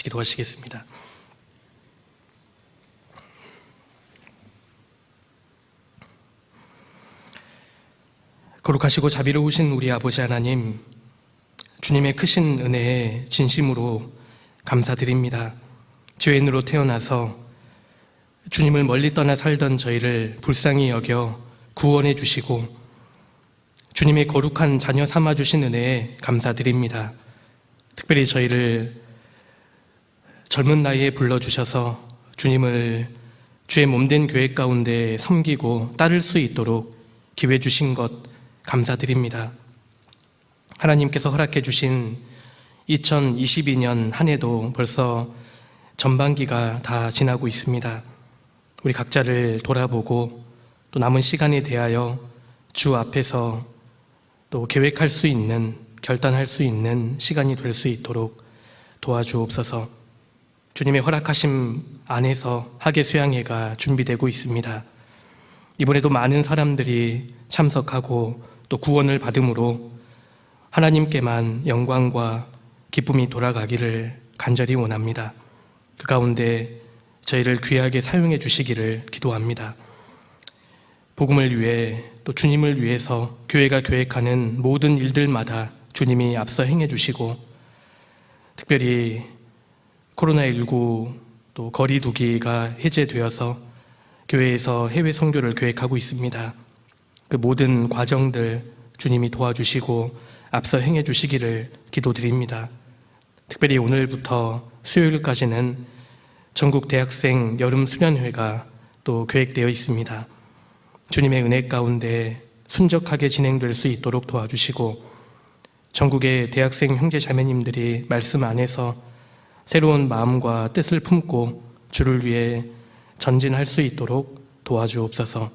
기도하시겠습니다. 거룩하시고 자비로우신 우리 아버지 하나님, 주님의 크신 은혜에 진심으로 감사드립니다. 죄인으로 태어나서 주님을 멀리 떠나 살던 저희를 불쌍히 여겨 구원해 주시고 주님의 거룩한 자녀 삼아 주신 은혜에 감사드립니다. 특별히 저희를 젊은 나이에 불러주셔서 주님을 주의 몸된 교회 가운데 섬기고 따를 수 있도록 기회 주신 것 감사드립니다. 하나님께서 허락해 주신 2022년 한 해도 벌써 전반기가 다 지나고 있습니다. 우리 각자를 돌아보고 또 남은 시간에 대하여 주 앞에서 또 계획할 수 있는, 결단할 수 있는 시간이 될 수 있도록 도와주옵소서. 주님의 허락하심 안에서 학예 수양회가 준비되고 있습니다. 이번에도 많은 사람들이 참석하고 또 구원을 받음으로 하나님께만 영광과 기쁨이 돌아가기를 간절히 원합니다. 그 가운데 저희를 귀하게 사용해 주시기를 기도합니다. 복음을 위해 또 주님을 위해서 교회가 계획하는 모든 일들마다 주님이 앞서 행해 주시고 특별히 코로나19 또 거리 두기가 해제되어서 교회에서 해외 선교를 계획하고 있습니다. 그 모든 과정들 주님이 도와주시고 앞서 행해 주시기를 기도드립니다. 특별히 오늘부터 수요일까지는 전국 대학생 여름 수련회가 또 계획되어 있습니다. 주님의 은혜 가운데 순적하게 진행될 수 있도록 도와주시고 전국의 대학생 형제 자매님들이 말씀 안에서 새로운 마음과 뜻을 품고 주를 위해 전진할 수 있도록 도와주옵소서.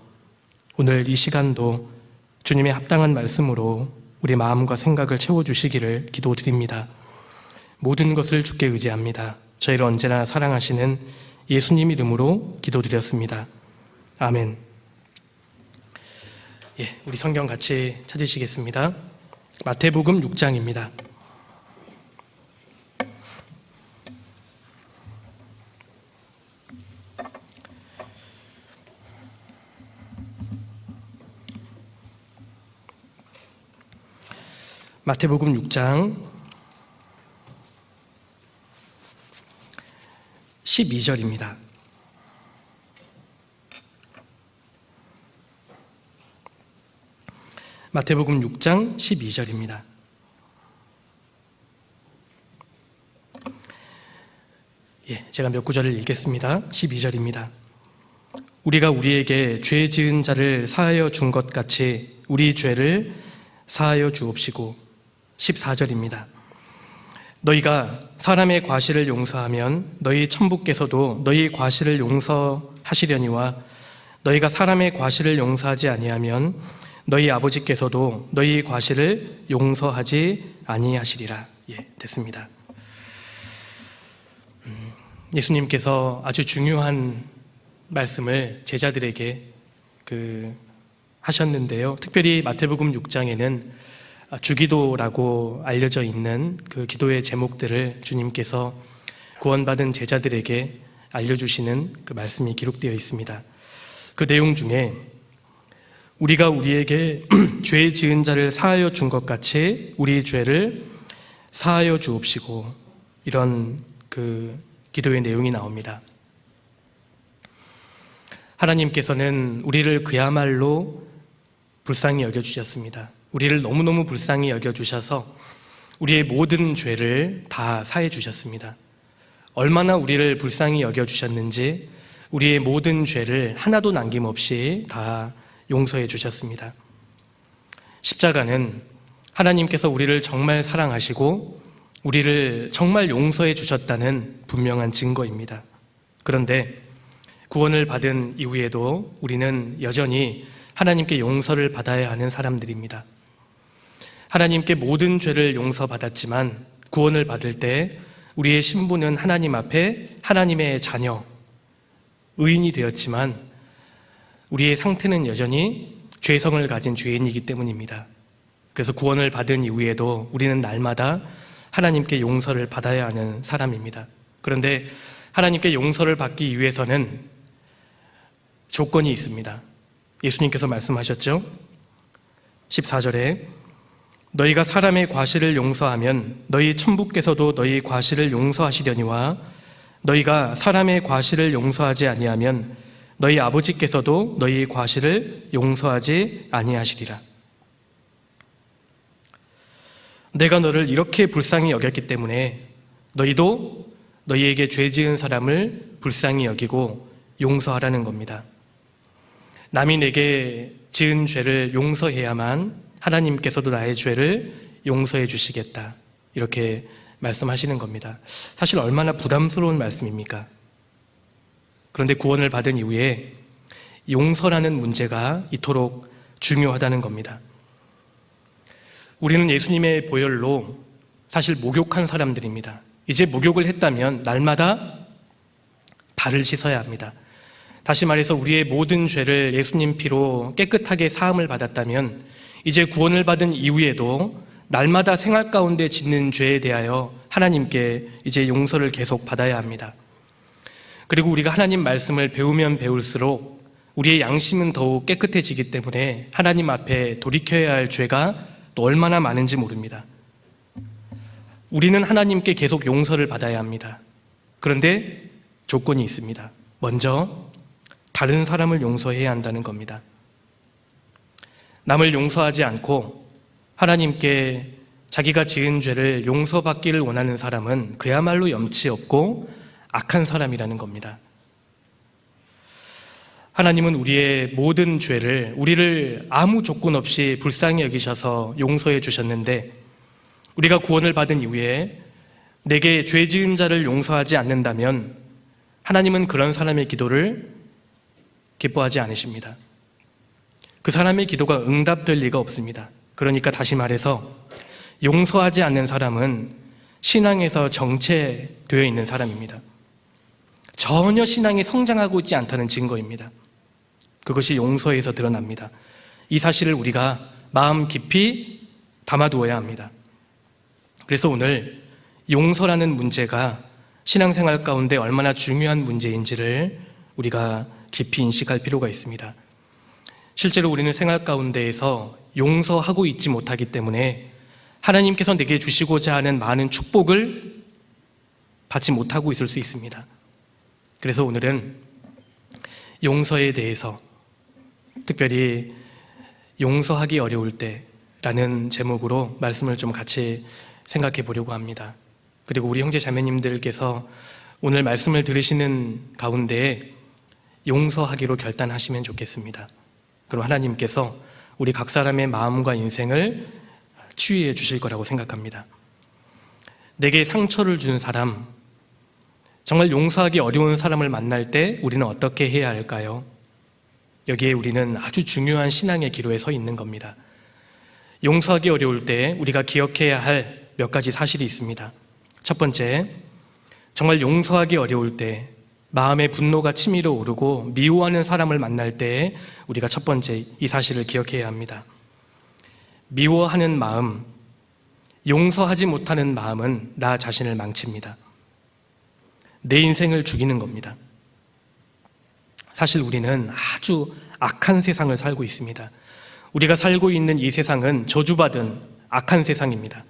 오늘 이 시간도 주님의 합당한 말씀으로 우리 마음과 생각을 채워주시기를 기도드립니다. 모든 것을 주께 의지합니다. 저희를 언제나 사랑하시는 예수님 이름으로 기도드렸습니다. 아멘. 우리 성경 같이 찾으시겠습니다. 마태복음 6장입니다. 마태복음 6장 12절입니다. 마태복음 6장 12절입니다. 제가 몇 구절을 읽겠습니다. 12절입니다. 우리가 우리에게 죄 지은 자를 사하여 준 것 같이 우리 죄를 사하여 주옵시고 14절입니다. 너희가 사람의 과실을 용서하면 너희 천부께서도 너희 과실을 용서하시려니와 너희가 사람의 과실을 용서하지 아니하면 너희 아버지께서도 너희 과실을 용서하지 아니하시리라. 됐습니다. 예수님께서 아주 중요한 말씀을 제자들에게 하셨는데요. 특별히 마태복음 6장에는 주기도라고 알려져 있는 그 기도의 제목들을 주님께서 구원받은 제자들에게 알려주시는 그 말씀이 기록되어 있습니다. 그 내용 중에 우리가 우리에게 죄 지은 자를 사하여 준 것 같이 우리 죄를 사하여 주옵시고 이런 그 기도의 내용이 나옵니다. 하나님께서는 우리를 그야말로 불쌍히 여겨주셨습니다. 우리를 너무너무 불쌍히 여겨주셔서 우리의 모든 죄를 다 사해 주셨습니다. 얼마나 우리를 불쌍히 여겨주셨는지 우리의 모든 죄를 하나도 남김없이 다 용서해 주셨습니다. 십자가는 하나님께서 우리를 정말 사랑하시고 우리를 정말 용서해 주셨다는 분명한 증거입니다. 그런데 구원을 받은 이후에도 우리는 여전히 하나님께 용서를 받아야 하는 사람들입니다. 하나님께 모든 죄를 용서받았지만 구원을 받을 때 우리의 신분은 하나님 앞에 하나님의 자녀, 의인이 되었지만 우리의 상태는 여전히 죄성을 가진 죄인이기 때문입니다. 그래서 구원을 받은 이후에도 우리는 날마다 하나님께 용서를 받아야 하는 사람입니다. 그런데 하나님께 용서를 받기 위해서는 조건이 있습니다. 예수님께서 말씀하셨죠? 14절에 너희가 사람의 과실을 용서하면 너희 천부께서도 너희 과실을 용서하시려니와 너희가 사람의 과실을 용서하지 아니하면 너희 아버지께서도 너희 과실을 용서하지 아니하시리라. 내가 너를 이렇게 불쌍히 여겼기 때문에 너희도 너희에게 죄 지은 사람을 불쌍히 여기고 용서하라는 겁니다. 남이 내게 지은 죄를 용서해야만 하나님께서도 나의 죄를 용서해 주시겠다, 이렇게 말씀하시는 겁니다. 사실 얼마나 부담스러운 말씀입니까? 그런데 구원을 받은 이후에 용서라는 문제가 이토록 중요하다는 겁니다. 우리는 예수님의 보혈로 사실 목욕한 사람들입니다. 이제 목욕을 했다면 날마다 발을 씻어야 합니다. 다시 말해서 우리의 모든 죄를 예수님 피로 깨끗하게 사함을 받았다면 이제 구원을 받은 이후에도 날마다 생활 가운데 짓는 죄에 대하여 하나님께 이제 용서를 계속 받아야 합니다. 그리고 우리가 하나님 말씀을 배우면 배울수록 우리의 양심은 더욱 깨끗해지기 때문에 하나님 앞에 돌이켜야 할 죄가 또 얼마나 많은지 모릅니다. 우리는 하나님께 계속 용서를 받아야 합니다. 그런데 조건이 있습니다. 먼저 다른 사람을 용서해야 한다는 겁니다. 남을 용서하지 않고 하나님께 자기가 지은 죄를 용서받기를 원하는 사람은 그야말로 염치 없고 악한 사람이라는 겁니다. 하나님은 우리의 모든 죄를, 우리를 아무 조건 없이 불쌍히 여기셔서 용서해 주셨는데 우리가 구원을 받은 이후에 내게 죄 지은 자를 용서하지 않는다면 하나님은 그런 사람의 기도를 기뻐하지 않으십니다. 그 사람의 기도가 응답될 리가 없습니다. 그러니까 다시 말해서 용서하지 않는 사람은 신앙에서 정체되어 있는 사람입니다. 전혀 신앙이 성장하고 있지 않다는 증거입니다. 그것이 용서에서 드러납니다. 이 사실을 우리가 마음 깊이 담아두어야 합니다. 그래서 오늘 용서라는 문제가 신앙생활 가운데 얼마나 중요한 문제인지를 우리가 깊이 인식할 필요가 있습니다. 실제로 우리는 생활 가운데에서 용서하고 있지 못하기 때문에 하나님께서 내게 주시고자 하는 많은 축복을 받지 못하고 있을 수 있습니다. 그래서 오늘은 용서에 대해서, 특별히 용서하기 어려울 때라는 제목으로 말씀을 좀 같이 생각해 보려고 합니다. 그리고 우리 형제 자매님들께서 오늘 말씀을 들으시는 가운데 용서하기로 결단하시면 좋겠습니다. 그럼 하나님께서 우리 각 사람의 마음과 인생을 치유해 주실 거라고 생각합니다. 내게 상처를 준 사람, 정말 용서하기 어려운 사람을 만날 때 우리는 어떻게 해야 할까요? 여기에 우리는 아주 중요한 신앙의 기로에 서 있는 겁니다. 용서하기 어려울 때 우리가 기억해야 할 몇 가지 사실이 있습니다. 첫 번째, 정말 용서하기 어려울 때 마음의 분노가 치밀어 오르고 미워하는 사람을 만날 때 우리가 첫 번째 이 사실을 기억해야 합니다. 미워하는 마음, 용서하지 못하는 마음은 나 자신을 망칩니다. 내 인생을 죽이는 겁니다. 사실 우리는 아주 악한 세상을 살고 있습니다. 우리가 살고 있는 이 세상은 저주받은 악한 세상입니다.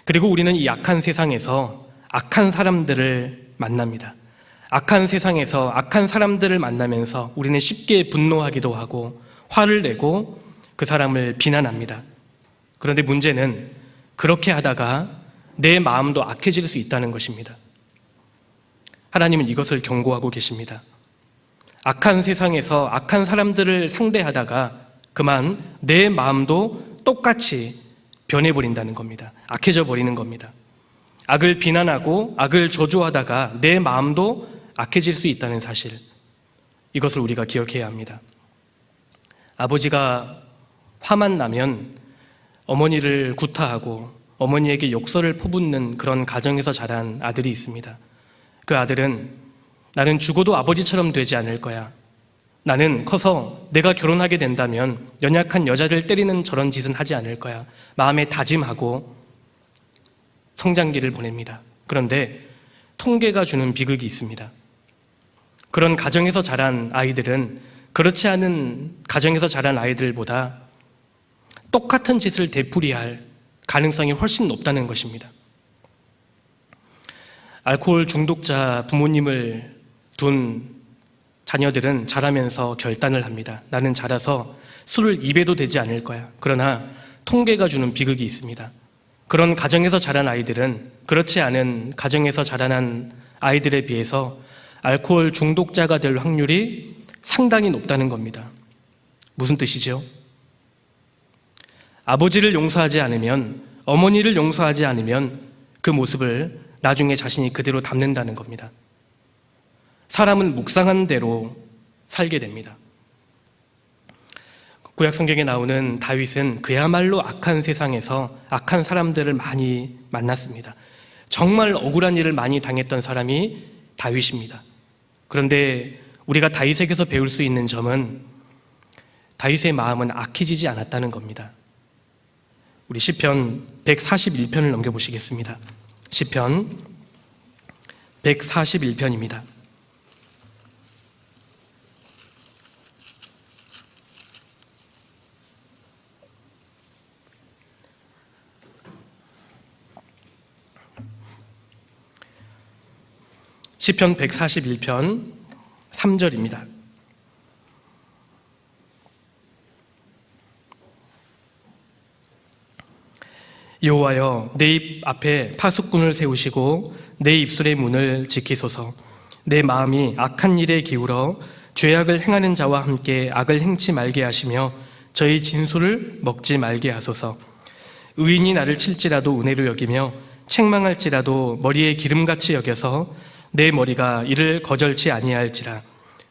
그리고 우리는 이 악한 세상에서 악한 사람들을 만납니다. 악한 세상에서 악한 사람들을 만나면서 우리는 쉽게 분노하기도 하고 화를 내고 그 사람을 비난합니다. 그런데 문제는 그렇게 하다가 내 마음도 악해질 수 있다는 것입니다. 하나님은 이것을 경고하고 계십니다. 악한 세상에서 악한 사람들을 상대하다가 그만 내 마음도 똑같이 변해버린다는 겁니다. 악해져 버리는 겁니다. 악을 비난하고 악을 저주하다가 내 마음도 악해질 수 있다는 사실, 이것을 우리가 기억해야 합니다. 아버지가 화만 나면 어머니를 구타하고 어머니에게 욕설을 퍼붓는 그런 가정에서 자란 아들이 있습니다. 그 아들은 나는 죽어도 아버지처럼 되지 않을 거야. 나는 커서 내가 결혼하게 된다면 연약한 여자를 때리는 저런 짓은 하지 않을 거야. 마음에 다짐하고 성장기를 보냅니다. 그런데 통계가 주는 비극이 있습니다. 그런 가정에서 자란 아이들은 그렇지 않은 가정에서 자란 아이들보다 똑같은 짓을 되풀이할 가능성이 훨씬 높다는 것입니다. 알코올 중독자 부모님을 둔 자녀들은 자라면서 결단을 합니다. 나는 자라서 술을 입에도 대지 않을 거야. 그러나 통계가 주는 비극이 있습니다. 그런 가정에서 자란 아이들은 그렇지 않은 가정에서 자라난 아이들에 비해서 알코올 중독자가 될 확률이 상당히 높다는 겁니다. 무슨 뜻이죠? 아버지를 용서하지 않으면, 어머니를 용서하지 않으면 그 모습을 나중에 자신이 그대로 담는다는 겁니다. 사람은 묵상한 대로 살게 됩니다. 구약 성경에 나오는 다윗은 그야말로 악한 세상에서 악한 사람들을 많이 만났습니다. 정말 억울한 일을 많이 당했던 사람이 다윗입니다. 그런데 우리가 다윗에게서 배울 수 있는 점은 다윗의 마음은 악해지지 않았다는 겁니다. 우리 시편 141편을 넘겨보시겠습니다. 시편 141편입니다. 시편 141편 3절입니다. 여호와여, 내 입 앞에 파수꾼을 세우시고 내 입술의 문을 지키소서. 내 마음이 악한 일에 기울어 죄악을 행하는 자와 함께 악을 행치 말게 하시며 저희 진술을 먹지 말게 하소서. 의인이 나를 칠지라도 은혜로 여기며 책망할지라도 머리에 기름같이 여겨서 내 머리가 이를 거절치 아니할지라.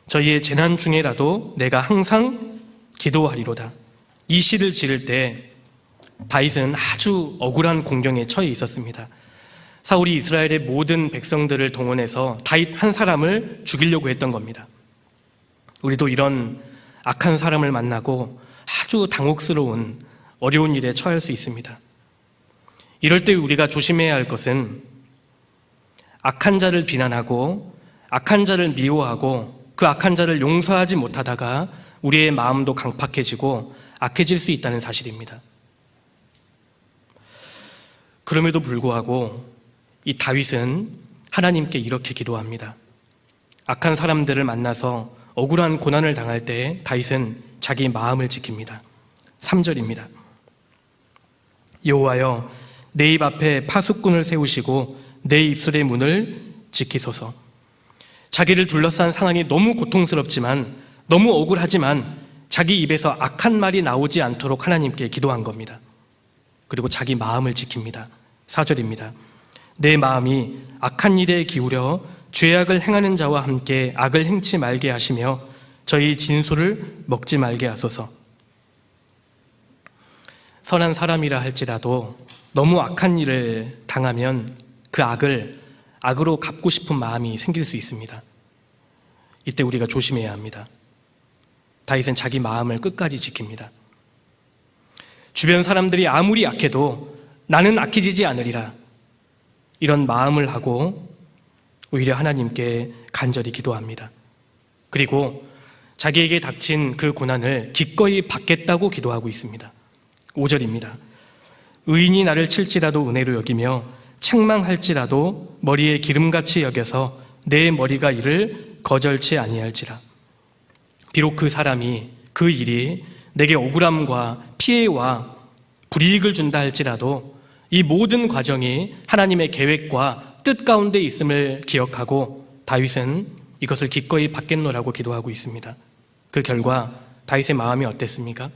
저희의 재난 중에라도 내가 항상 기도하리로다. 이 시를 지을 때 다윗은 아주 억울한 공경에 처해 있었습니다. 사울이 이스라엘의 모든 백성들을 동원해서 다윗 한 사람을 죽이려고 했던 겁니다. 우리도 이런 악한 사람을 만나고 아주 당혹스러운 어려운 일에 처할 수 있습니다. 이럴 때 우리가 조심해야 할 것은 악한 자를 비난하고 악한 자를 미워하고 그 악한 자를 용서하지 못하다가 우리의 마음도 강팍해지고 악해질 수 있다는 사실입니다. 그럼에도 불구하고 이 다윗은 하나님께 이렇게 기도합니다. 악한 사람들을 만나서 억울한 고난을 당할 때 다윗은 자기 마음을 지킵니다. 3절입니다. 여호와여, 내 입 앞에 파수꾼을 세우시고 내 입술의 문을 지키소서. 자기를 둘러싼 상황이 너무 고통스럽지만, 너무 억울하지만 자기 입에서 악한 말이 나오지 않도록 하나님께 기도한 겁니다. 그리고 자기 마음을 지킵니다. 4절입니다. 내 마음이 악한 일에 기울여 죄악을 행하는 자와 함께 악을 행치 말게 하시며 저희 진술을 먹지 말게 하소서. 선한 사람이라 할지라도 너무 악한 일을 당하면 그 악을 악으로 갚고 싶은 마음이 생길 수 있습니다. 이때 우리가 조심해야 합니다. 다윗은 자기 마음을 끝까지 지킵니다. 주변 사람들이 아무리 약해도 나는 악해지지 않으리라, 이런 마음을 하고 오히려 하나님께 간절히 기도합니다. 그리고 자기에게 닥친 그 고난을 기꺼이 받겠다고 기도하고 있습니다. 5절입니다. 의인이 나를 칠지라도 은혜로 여기며 책망할지라도 머리에 기름같이 여겨서 내 머리가 이를 거절치 아니할지라. 비록 그 사람이, 그 일이 내게 억울함과 피해와 불이익을 준다 할지라도 이 모든 과정이 하나님의 계획과 뜻 가운데 있음을 기억하고 다윗은 이것을 기꺼이 받겠노라고 기도하고 있습니다. 그 결과 다윗의 마음이 어땠습니까?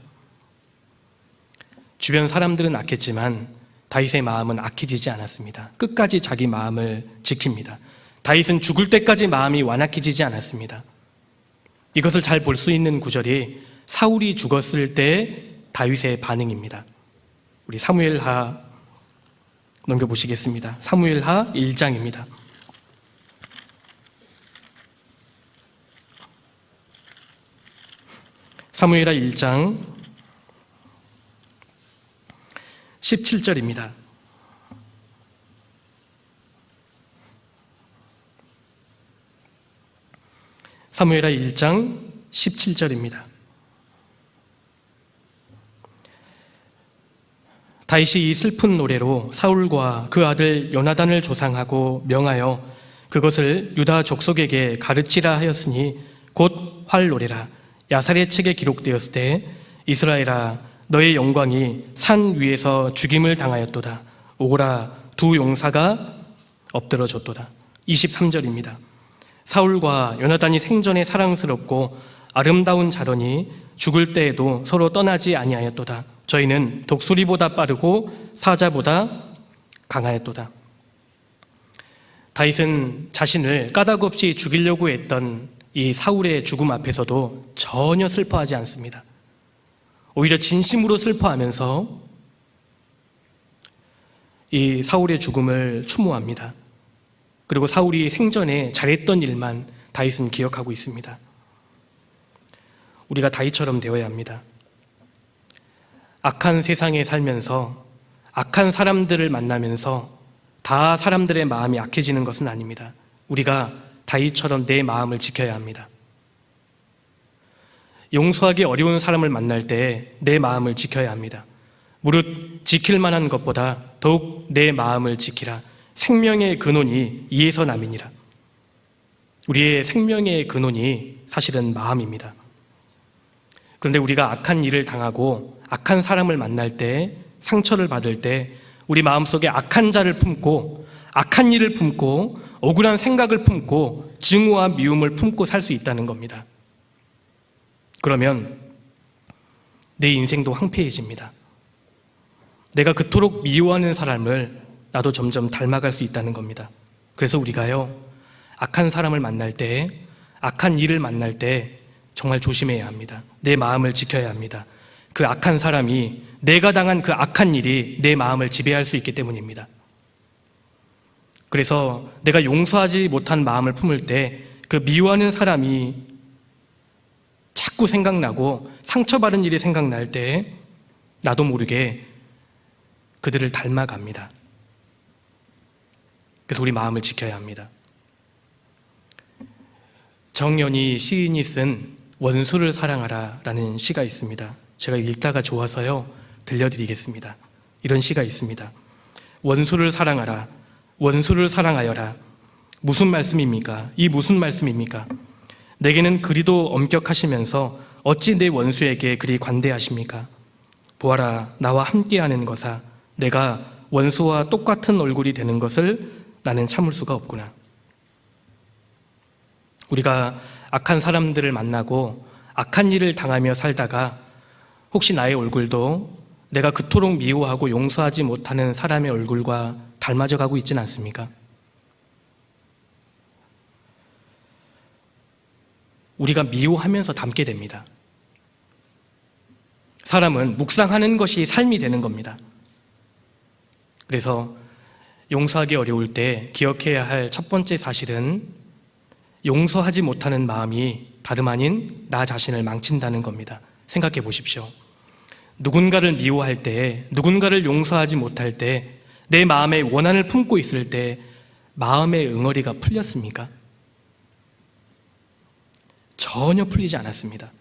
주변 사람들은 악했지만 다윗의 마음은 악해지지 않았습니다. 끝까지 자기 마음을 지킵니다. 다윗은 죽을 때까지 마음이 완악해지지 않았습니다. 이것을 잘 볼 수 있는 구절이 사울이 죽었을 때 다윗의 반응입니다. 우리 사무엘하 넘겨보시겠습니다. 사무엘하 1장입니다. 사무엘하 1장 17절입니다. 사무엘하 1장 17절입니다. 다윗이 이 슬픈 노래로 사울과 그 아들 요나단을 조상하고 명하여 그것을 유다 족속에게 가르치라 하였으니 곧 활노래라. 야살의 책에 기록되었을 때 이스라엘아 너의 영광이 산 위에서 죽임을 당하였도다. 오라 두 용사가 엎드러졌도다. 23절입니다. 사울과 요나단이 생전에 사랑스럽고 아름다운 자러니 죽을 때에도 서로 떠나지 아니하였도다. 저희는 독수리보다 빠르고 사자보다 강하였도다. 다윗은 자신을 까닭 없이 죽이려고 했던 이 사울의 죽음 앞에서도 전혀 슬퍼하지 않습니다. 오히려 진심으로 슬퍼하면서 이 사울의 죽음을 추모합니다. 그리고 사울이 생전에 잘했던 일만 다윗은 기억하고 있습니다. 우리가 다윗처럼 되어야 합니다. 악한 세상에 살면서 악한 사람들을 만나면서 다 사람들의 마음이 약해지는 것은 아닙니다. 우리가 다윗처럼 내 마음을 지켜야 합니다. 용서하기 어려운 사람을 만날 때 내 마음을 지켜야 합니다. 무릇 지킬 만한 것보다 더욱 내 마음을 지키라. 생명의 근원이 이에서 남이니라. 우리의 생명의 근원이 사실은 마음입니다. 그런데 우리가 악한 일을 당하고 악한 사람을 만날 때, 상처를 받을 때 우리 마음속에 악한 자를 품고 악한 일을 품고 억울한 생각을 품고 증오와 미움을 품고 살 수 있다는 겁니다. 그러면 내 인생도 황폐해집니다. 내가 그토록 미워하는 사람을 나도 점점 닮아갈 수 있다는 겁니다. 그래서 우리가요, 악한 사람을 만날 때, 악한 일을 만날 때 정말 조심해야 합니다. 내 마음을 지켜야 합니다. 그 악한 사람이, 내가 당한 그 악한 일이 내 마음을 지배할 수 있기 때문입니다. 그래서 내가 용서하지 못한 마음을 품을 때 그 미워하는 사람이 자꾸 생각나고 상처받은 일이 생각날 때 나도 모르게 그들을 닮아갑니다. 그래서 우리 마음을 지켜야 합니다. 정연희 시인이 쓴 원수를 사랑하라 라는 시가 있습니다. 제가 읽다가 좋아서요 들려드리겠습니다. 이런 시가 있습니다. 원수를 사랑하라. 원수를 사랑하여라. 무슨 말씀입니까? 이 무슨 말씀입니까? 내게는 그리도 엄격하시면서 어찌 내 원수에게 그리 관대하십니까? 보아라, 나와 함께하는 것아. 내가 원수와 똑같은 얼굴이 되는 것을 나는 참을 수가 없구나. 우리가 악한 사람들을 만나고 악한 일을 당하며 살다가 혹시 나의 얼굴도 내가 그토록 미워하고 용서하지 못하는 사람의 얼굴과 닮아져 가고 있지는 않습니까? 우리가 미워하면서 닮게 됩니다. 사람은 묵상하는 것이 삶이 되는 겁니다. 그래서 용서하기 어려울 때 기억해야 할 첫 번째 사실은 용서하지 못하는 마음이 다름 아닌 나 자신을 망친다는 겁니다. 생각해 보십시오. 누군가를 미워할 때, 누군가를 용서하지 못할 때, 내 마음에 원한을 품고 있을 때 마음의 응어리가 풀렸습니까? 전혀 풀리지 않았습니다.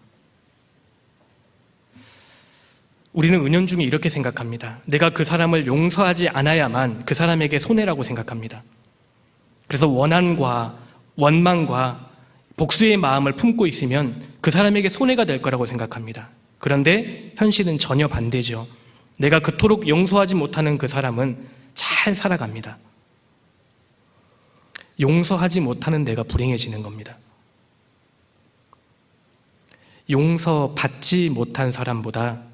우리는 은연중에 이렇게 생각합니다. 내가 그 사람을 용서하지 않아야만 그 사람에게 손해라고 생각합니다. 그래서 원한과 원망과 복수의 마음을 품고 있으면 그 사람에게 손해가 될 거라고 생각합니다. 그런데 현실은 전혀 반대죠. 내가 그토록 용서하지 못하는 그 사람은 잘 살아갑니다. 용서하지 못하는 내가 불행해지는 겁니다. 용서받지 못한 사람보다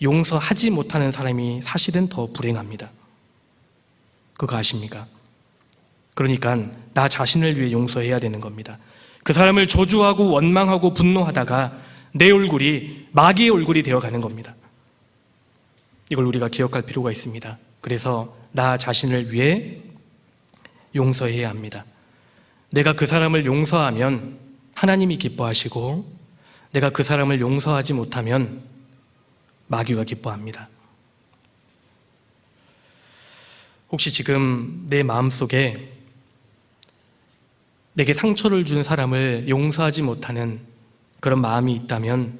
용서하지 못하는 사람이 사실은 더 불행합니다. 그거 아십니까? 그러니까 나 자신을 위해 용서해야 되는 겁니다. 그 사람을 저주하고 원망하고 분노하다가 내 얼굴이 마귀의 얼굴이 되어가는 겁니다. 이걸 우리가 기억할 필요가 있습니다. 그래서 나 자신을 위해 용서해야 합니다. 내가 그 사람을 용서하면 하나님이 기뻐하시고 내가 그 사람을 용서하지 못하면 마귀가 기뻐합니다. 혹시 지금 내 마음속에 내게 상처를 준 사람을 용서하지 못하는 그런 마음이 있다면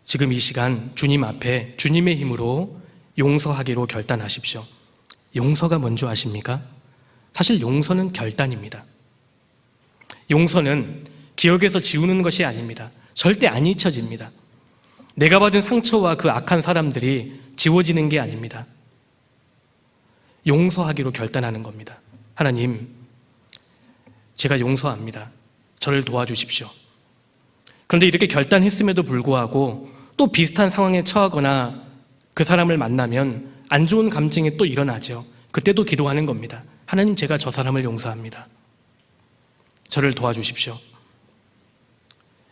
지금 이 시간 주님 앞에 주님의 힘으로 용서하기로 결단하십시오. 용서가 뭔지 아십니까? 사실 용서는 결단입니다. 용서는 기억에서 지우는 것이 아닙니다. 절대 안 잊혀집니다. 내가 받은 상처와 그 악한 사람들이 지워지는 게 아닙니다. 용서하기로 결단하는 겁니다. 하나님, 제가 용서합니다. 저를 도와주십시오. 그런데 이렇게 결단했음에도 불구하고 또 비슷한 상황에 처하거나 그 사람을 만나면 안 좋은 감정이 또 일어나죠. 그때도 기도하는 겁니다. 하나님, 제가 저 사람을 용서합니다. 저를 도와주십시오.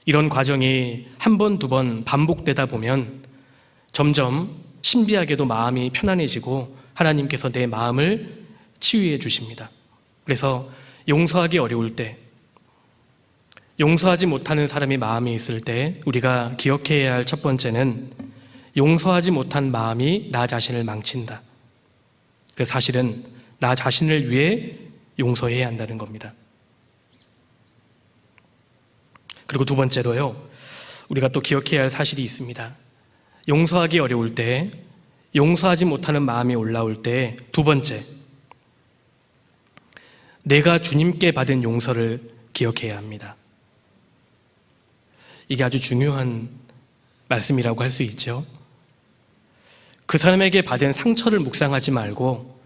이런 과정이 한 번, 두 번 반복되다 보면 점점 신비하게도 마음이 편안해지고 하나님께서 내 마음을 치유해 주십니다. 그래서 용서하기 어려울 때, 용서하지 못하는 사람이 마음에 있을 때 우리가 기억해야 할 첫 번째는 용서하지 못한 마음이 나 자신을 망친다. 그래서 사실은 나 자신을 위해 용서해야 한다는 겁니다. 그리고 두 번째로요, 우리가 또 기억해야 할 사실이 있습니다. 용서하기 어려울 때, 용서하지 못하는 마음이 올라올 때 두 번째, 내가 주님께 받은 용서를 기억해야 합니다. 이게 아주 중요한 말씀이라고 할 수 있죠. 그 사람에게 받은 상처를 묵상하지 말고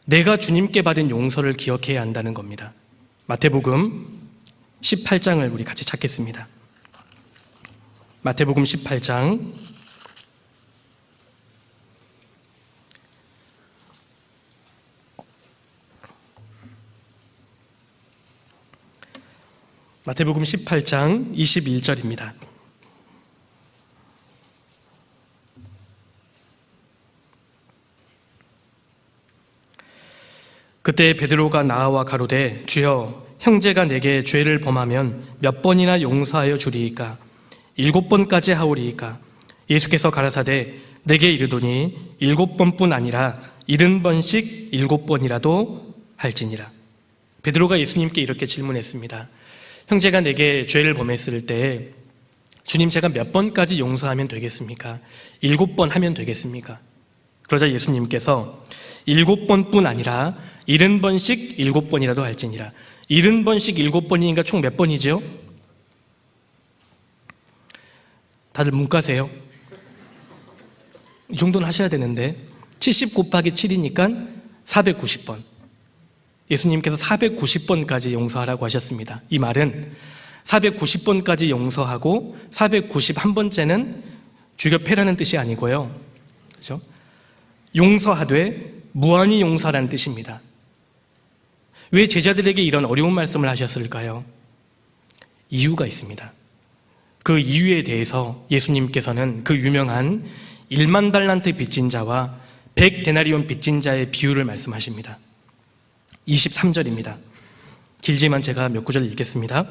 내가 주님께 받은 용서를 기억해야 한다는 겁니다. 마태복음 18장을 우리 같이 찾겠습니다. 마태복음 18장 마태복음 18장 21절입니다. 그때 베드로가 나아와 가로되 주여 형제가 내게 죄를 범하면 몇 번이나 용서하여 주리이까? 7번까지 하오리이까? 예수께서 가라사대 내게 이르노니 7번뿐 아니라 70번씩 7번이라도 할지니라. 베드로가 예수님께 이렇게 질문했습니다. 형제가 내게 죄를 범했을 때 주님, 제가 몇 번까지 용서하면 되겠습니까? 7번 하면 되겠습니까? 그러자 예수님께서 7번뿐 아니라 70번씩 7번이라도 할지니라. 70번씩 7번이니까 총 몇 번이죠? 다들 문과세요? 이 정도는 하셔야 되는데 70 곱하기 7이니까 490번. 예수님께서 490번까지 용서하라고 하셨습니다. 이 말은 490번까지 용서하고 491번째는 죽여 패라는 뜻이 아니고요. 그렇죠? 용서하되 무한히 용서하라는 뜻입니다. 왜 제자들에게 이런 어려운 말씀을 하셨을까요? 이유가 있습니다. 그 이유에 대해서 예수님께서는 그 유명한 1만 달란트 빚진 자와 100데나리온 빚진 자의 비유를 말씀하십니다. 23절입니다. 길지만 제가 몇 구절 읽겠습니다.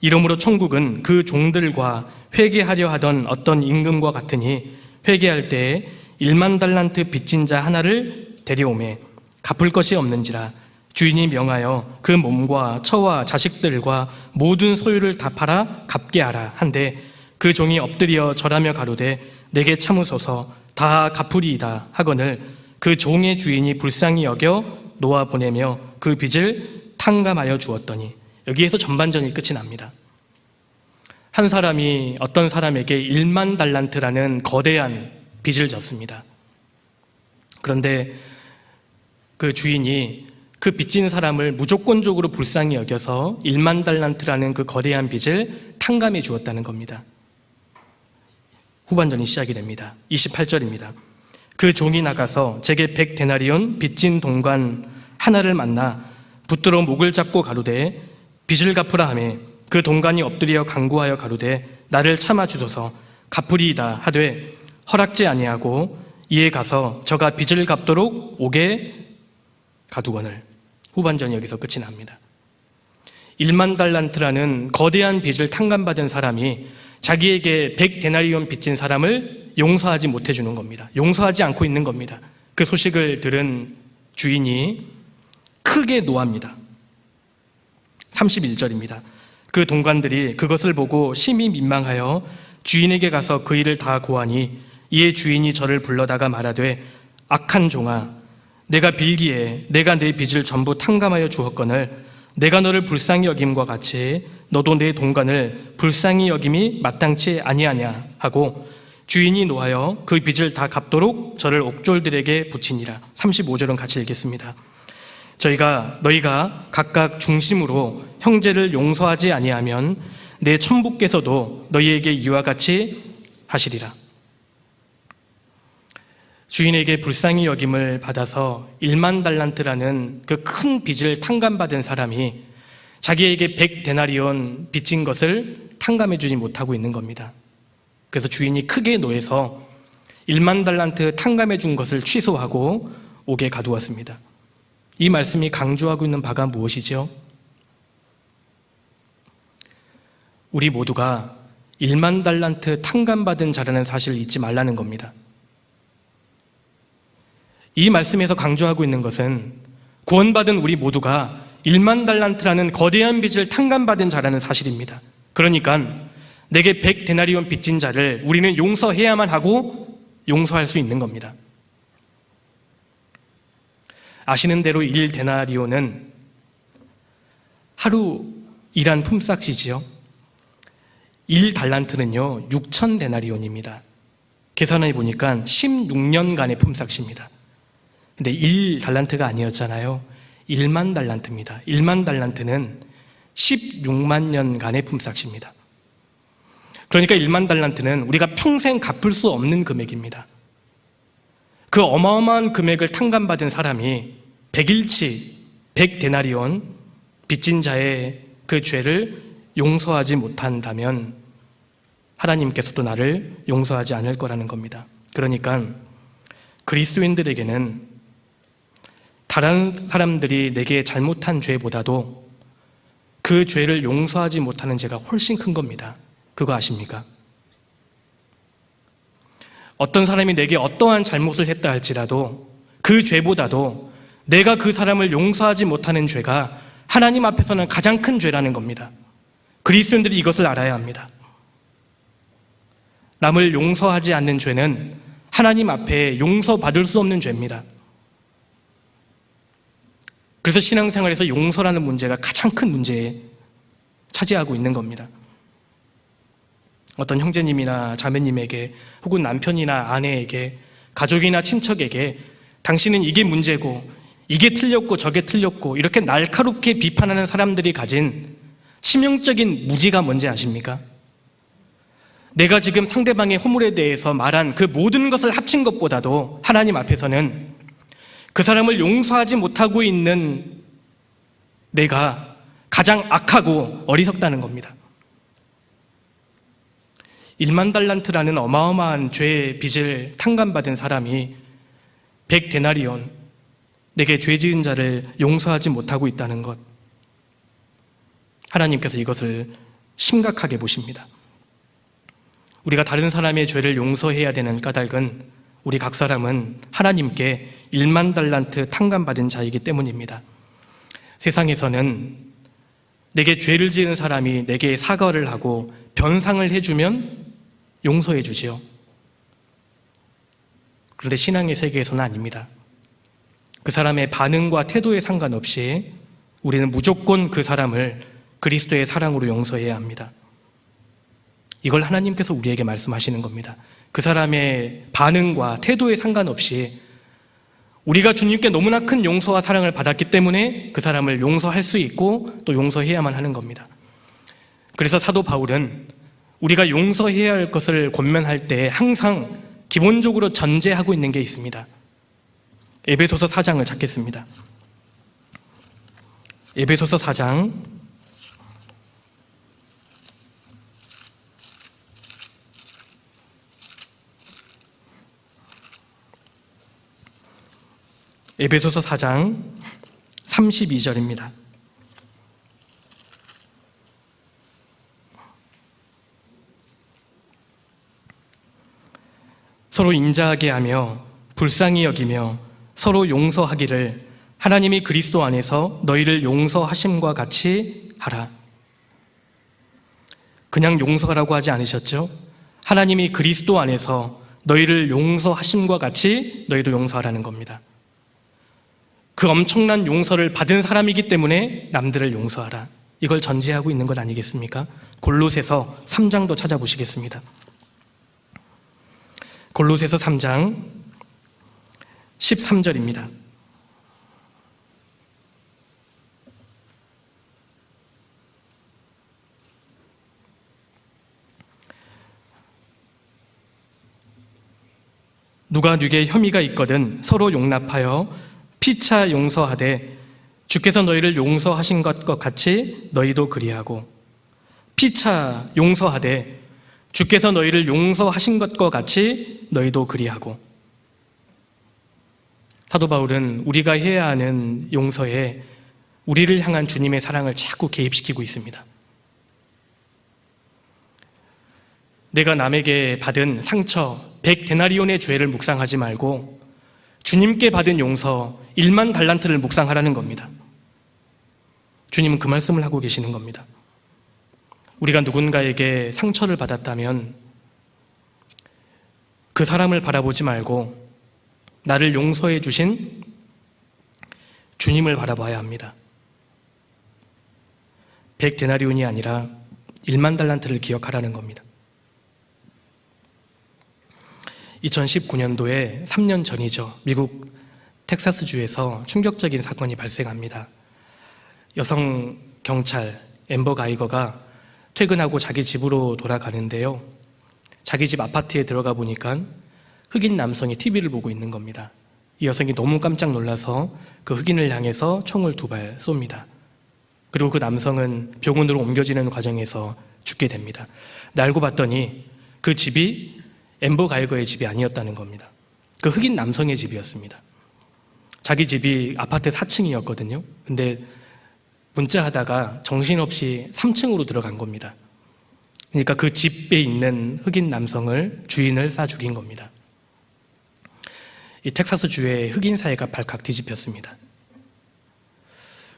이러므로 천국은 그 종들과 회개하려 하던 어떤 임금과 같으니 회개할 때에 1만 달란트 빚진 자 하나를 데려오매 갚을 것이 없는지라 주인이 명하여 그 몸과 처와 자식들과 모든 소유를 다 팔아 갚게 하라 한데 그 종이 엎드려 절하며 가로되 내게 참으소서 다 갚으리이다 하거늘 그 종의 주인이 불쌍히 여겨 놓아 보내며 그 빚을 탕감하여 주었더니. 여기에서 전반전이 끝이 납니다. 한 사람이 어떤 사람에게 1만 달란트라는 거대한 빚을 졌습니다. 그런데 그 주인이 그 빚진 사람을 무조건적으로 불쌍히 여겨서 1만 달란트라는 그 거대한 빚을 탕감해 주었다는 겁니다. 후반전이 시작이 됩니다. 28절입니다. 그 종이 나가서 제게 100데나리온 빚진 동관 하나를 만나 붙들어 목을 잡고 가로되 빚을 갚으라 하매 그 동관이 엎드려 간구하여 가로되 나를 참아 주소서 갚으리이다 하되 허락지 아니하고 이에 가서 저가 빚을 갚도록 옥에 가두거늘. 후반전이 여기서 끝이 납니다. 1만 달란트라는 거대한 빚을 탕감받은 사람이 자기에게 100데나리온 빚진 사람을 용서하지 못해주는 겁니다. 용서하지 않고 있는 겁니다. 그 소식을 들은 주인이 크게 노합니다. 31절입니다. 그 동관들이 그것을 보고 심히 민망하여 주인에게 가서 그 일을 다 고하니 이에 주인이 저를 불러다가 말하되 악한 종아, 내가 빌기에 내가 내 빚을 전부 탕감하여 주었거늘 내가 너를 불쌍히 여김과 같이 너도 내 동관을 불쌍히 여김이 마땅치 아니하냐 하고 주인이 노하여 그 빚을 다 갚도록 저를 옥졸들에게 붙이니라. 35절은 같이 읽겠습니다. 너희가 각각 중심으로 형제를 용서하지 아니하면 내 천부께서도 너희에게 이와 같이 하시리라. 주인에게 불쌍히 여김을 받아서 1만 달란트라는 그 큰 빚을 탕감받은 사람이 자기에게 100데나리온 빚진 것을 탕감해 주지 못하고 있는 겁니다. 그래서 주인이 크게 노해서 1만 달란트 탕감해 준 것을 취소하고 옥에 가두었습니다. 이 말씀이 강조하고 있는 바가 무엇이죠? 우리 모두가 1만 달란트 탕감받은 자라는 사실을 잊지 말라는 겁니다. 이 말씀에서 강조하고 있는 것은 구원받은 우리 모두가 1만 달란트라는 거대한 빚을 탕감받은 자라는 사실입니다. 그러니까 내게 100데나리온 빚진 자를 우리는 용서해야만 하고 용서할 수 있는 겁니다. 아시는 대로 1데나리온은 하루 일한 품삯이지요. 1달란트는요 6,000데나리온입니다. 계산해 보니까 16년간의 품삯입니다. 근데 1달란트가 아니었잖아요. 1만 달란트입니다. 1만 달란트는 16만 년간의 품삯입니다. 그러니까 1만 달란트는 우리가 평생 갚을 수 없는 금액입니다. 그 어마어마한 금액을 탕감받은 사람이 100일치 100데나리온 빚진 자의 그 죄를 용서하지 못한다면 하나님께서도 나를 용서하지 않을 거라는 겁니다. 그러니까 그리스도인들에게는 다른 사람들이 내게 잘못한 죄보다도 그 죄를 용서하지 못하는 죄가 훨씬 큰 겁니다. 그거 아십니까? 어떤 사람이 내게 어떠한 잘못을 했다 할지라도 그 죄보다도 내가 그 사람을 용서하지 못하는 죄가 하나님 앞에서는 가장 큰 죄라는 겁니다. 그리스도인들이 이것을 알아야 합니다. 남을 용서하지 않는 죄는 하나님 앞에 용서받을 수 없는 죄입니다. 그래서 신앙생활에서 용서라는 문제가 가장 큰 문제에 차지하고 있는 겁니다. 어떤 형제님이나 자매님에게 혹은 남편이나 아내에게 가족이나 친척에게 당신은 이게 문제고 이게 틀렸고 저게 틀렸고 이렇게 날카롭게 비판하는 사람들이 가진 치명적인 무지가 뭔지 아십니까? 내가 지금 상대방의 허물에 대해서 말한 그 모든 것을 합친 것보다도 하나님 앞에서는 그 사람을 용서하지 못하고 있는 내가 가장 악하고 어리석다는 겁니다. 1만 달란트라는 어마어마한 죄의 빚을 탕감받은 사람이 100데나리온 내게 죄 지은 자를 용서하지 못하고 있다는 것, 하나님께서 이것을 심각하게 보십니다. 우리가 다른 사람의 죄를 용서해야 되는 까닭은 우리 각 사람은 하나님께 1만 달란트 탕감받은 자이기 때문입니다. 세상에서는 내게 죄를 지은 사람이 내게 사과를 하고 변상을 해주면 용서해 주지요. 그런데 신앙의 세계에서는 아닙니다. 그 사람의 반응과 태도에 상관없이 우리는 무조건 그 사람을 그리스도의 사랑으로 용서해야 합니다. 이걸 하나님께서 우리에게 말씀하시는 겁니다. 그 사람의 반응과 태도에 상관없이 우리가 주님께 너무나 큰 용서와 사랑을 받았기 때문에 그 사람을 용서할 수 있고 또 용서해야만 하는 겁니다. 그래서 사도 바울은 우리가 용서해야 할 것을 권면할 때 항상 기본적으로 전제하고 있는 게 있습니다. 에베소서 4장을 찾겠습니다. 에베소서 4장 32절입니다. 서로 인자하게 하며 불쌍히 여기며 서로 용서하기를 하나님이 그리스도 안에서 너희를 용서하심과 같이 용서하라. 그냥 용서하라고 하지 않으셨죠? 하나님이 그리스도 안에서 너희를 용서하심과 같이 너희도 용서하라는 겁니다. 그 엄청난 용서를 받은 사람이기 때문에 남들을 용서하라. 이걸 전제하고 있는 것 아니겠습니까? 골로새서 3장도 찾아보시겠습니다. 골로새서 3장 13절입니다. 누가 네게 혐의가 있거든 서로 용납하여 피차 용서하되 주께서 너희를 용서하신 것과 같이 너희도 그리하고. 피차 용서하되 주께서 너희를 용서하신 것과 같이 너희도 그리하고. 사도 바울은 우리가 해야 하는 용서에 우리를 향한 주님의 사랑을 자꾸 개입시키고 있습니다. 내가 남에게 받은 상처 100데나리온의 죄를 묵상하지 말고 주님께 받은 용서 1만 달란트를 묵상하라는 겁니다. 주님은 그 말씀을 하고 계시는 겁니다. 우리가 누군가에게 상처를 받았다면 그 사람을 바라보지 말고 나를 용서해 주신 주님을 바라봐야 합니다. 100데나리온이 아니라 1만 달란트를 기억하라는 겁니다. 2019년도에 3년 전이죠. 미국 텍사스주에서 충격적인 사건이 발생합니다. 여성 경찰 앰버 가이거가 퇴근하고 자기 집으로 돌아가는데요. 자기 집 아파트에 들어가 보니까 흑인 남성이 TV를 보고 있는 겁니다. 이 여성이 너무 깜짝 놀라서 그 흑인을 향해서 총을 2발 쏩니다. 그리고 그 남성은 병원으로 옮겨지는 과정에서 죽게 됩니다. 알고 봤더니 그 집이 앰버 가이거의 집이 아니었다는 겁니다. 그 흑인 남성의 집이었습니다. 자기 집이 아파트 4층이었거든요. 근데 문자하다가 정신없이 3층으로 들어간 겁니다. 그러니까 그 집에 있는 흑인 남성을 주인을 쏴 죽인 겁니다. 이 텍사스 주의 흑인 사회가 발칵 뒤집혔습니다.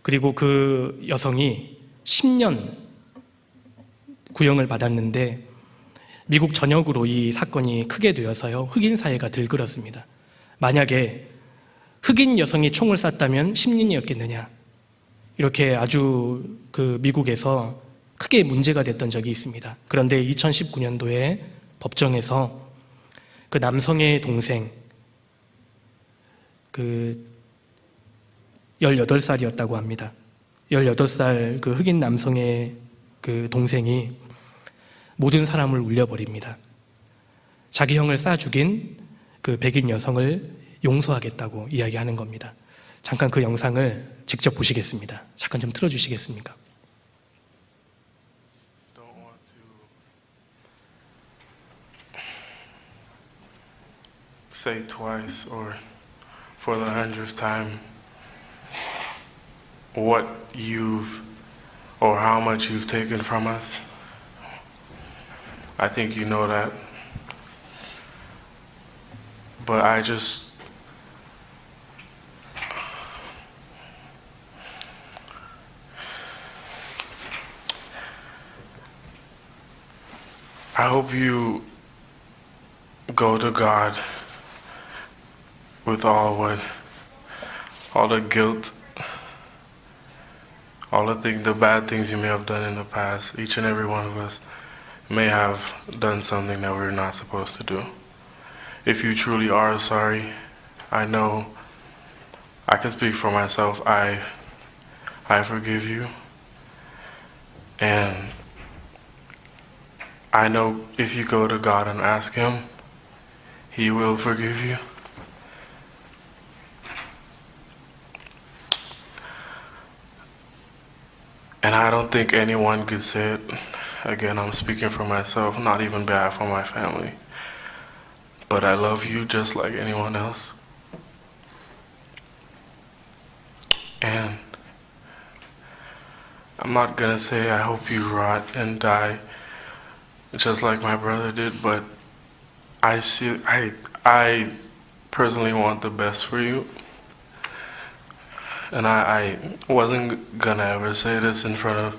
그리고 그 여성이 10년 구형을 받았는데 미국 전역으로 이 사건이 크게 되어서요, 흑인 사회가 들끓었습니다. 만약에 흑인 여성이 총을 쐈다면 10년이었겠느냐, 이렇게 아주 그 미국에서 크게 문제가 됐던 적이 있습니다. 그런데 2019년도에 법정에서 그 남성의 동생, 그 18살이었다고 합니다. 18살 그 흑인 남성의 그 동생이 모든 사람을 울려버립니다. 자기 형을 쏴 죽인 그 백인 여성을 용서하겠다고 이야기하는 겁니다. 잠깐 그 영상을 직접 보시겠습니다. 잠깐 좀 틀어주시겠습니까? Say twice or for the 100th time what you've or how much you've taken from us. I think you know that. But I hope you go to God with all the guilt, all the bad things you may have done in the past. Each and every one of us may have done something that we're not supposed to do. If you truly are sorry, I know I can speak for myself. I forgive you, and I know if you go to God and ask Him, He will forgive you. And I don't think anyone could say it. Again, I'm speaking for myself, not even behalf of my family. But I love you just like anyone else. And I'm not gonna say I hope you rot and die just like my brother did, but I personally want the best for you. and I wasn't gonna ever say this in front of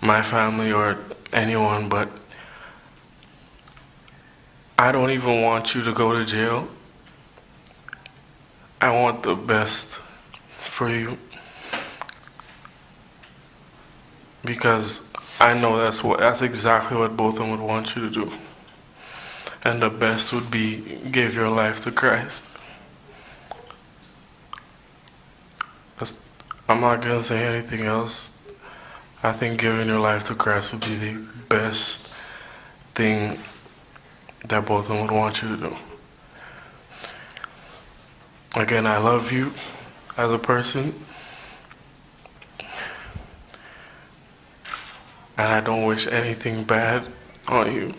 my family or anyone, but I don't even want you to go to jail. I want the best for you. Because I know that's exactly what both of them would want you to do. And the best would be give your life to Christ. I'm not gonna say anything else. I think giving your life to Christ would be the best thing that both of them would want you to do. Again, I love you as a person, and I don't wish anything bad on you.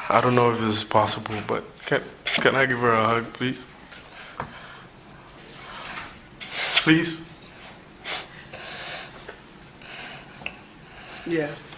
I don't know if this is possible, but can I give her a hug, please? Please? Yes.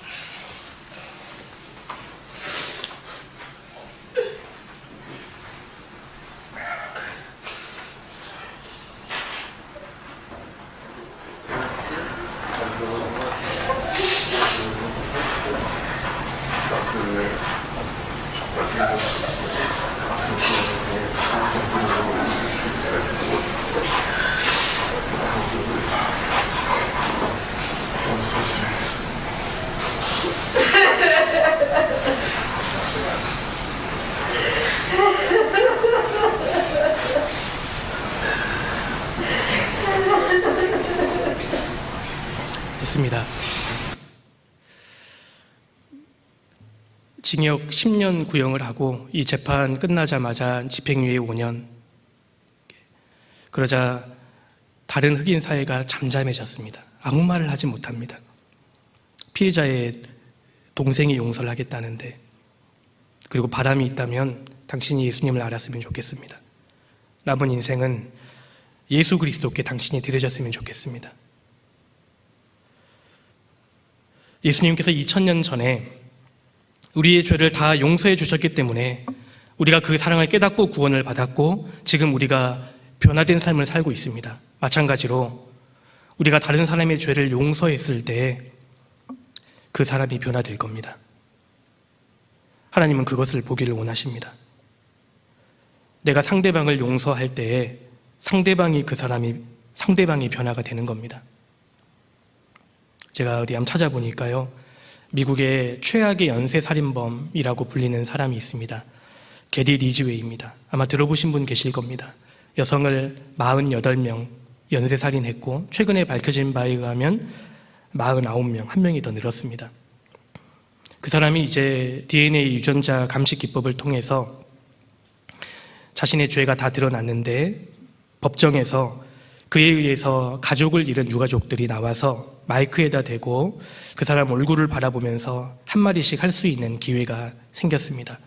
됐습니다. 징역 10년 구형을 하고 이 재판 끝나자마자 집행유예 5년. 그러자 다른 흑인 사회가 잠잠해졌습니다. 아무 말을 하지 못합니다. 피해자의 동생이 용서를 하겠다는데, 그리고 바람이 있다면 당신이 예수님을 알았으면 좋겠습니다. 남은 인생은 예수 그리스도께 당신이 드려졌으면 좋겠습니다. 예수님께서 2000년 전에 우리의 죄를 다 용서해 주셨기 때문에 우리가 그 사랑을 깨닫고 구원을 받았고 지금 우리가 변화된 삶을 살고 있습니다. 마찬가지로 우리가 다른 사람의 죄를 용서했을 때 그 사람이 변화될 겁니다. 하나님은 그것을 보기를 원하십니다. 내가 상대방을 용서할 때에 상대방이 변화가 되는 겁니다. 제가 어디 한번 찾아보니까요, 미국의 최악의 연쇄살인범이라고 불리는 사람이 있습니다. 게리 리즈웨이입니다. 아마 들어보신 분 계실 겁니다. 여성을 48명 연쇄살인했고 최근에 밝혀진 바에 의하면 49명, 한 명이 더 늘었습니다. 그 사람이 이제 DNA 유전자 감식 기법을 통해서 자신의 죄가 다 드러났는데 법정에서 그에 의해서 가족을 잃은 유가족들이 나와서 마이크에다 대고 그 사람 얼굴을 바라보면서 한마디씩 할 수 있는 기회가 생겼습니다.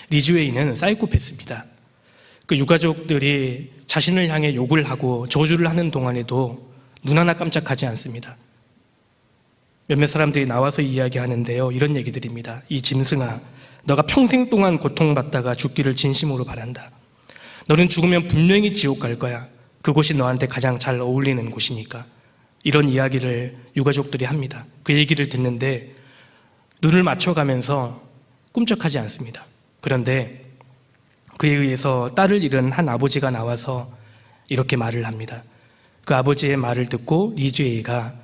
리즈웨이는 사이코패스입니다. 그 유가족들이 자신을 향해 욕을 하고 저주를 하는 동안에도 눈 하나 깜짝하지 않습니다. 몇몇 사람들이 나와서 이야기하는데요, 이런 얘기들입니다. 이 짐승아, 너가 평생 동안 고통받다가 죽기를 진심으로 바란다. 너는 죽으면 분명히 지옥 갈 거야. 그곳이 너한테 가장 잘 어울리는 곳이니까. 이런 이야기를 유가족들이 합니다. 그 얘기를 듣는데 눈을 맞춰가면서 꿈쩍하지 않습니다. 그런데 그에 의해서 딸을 잃은 한 아버지가 나와서 이렇게 말을 합니다. 그 아버지의 말을 듣고 리즈웨이가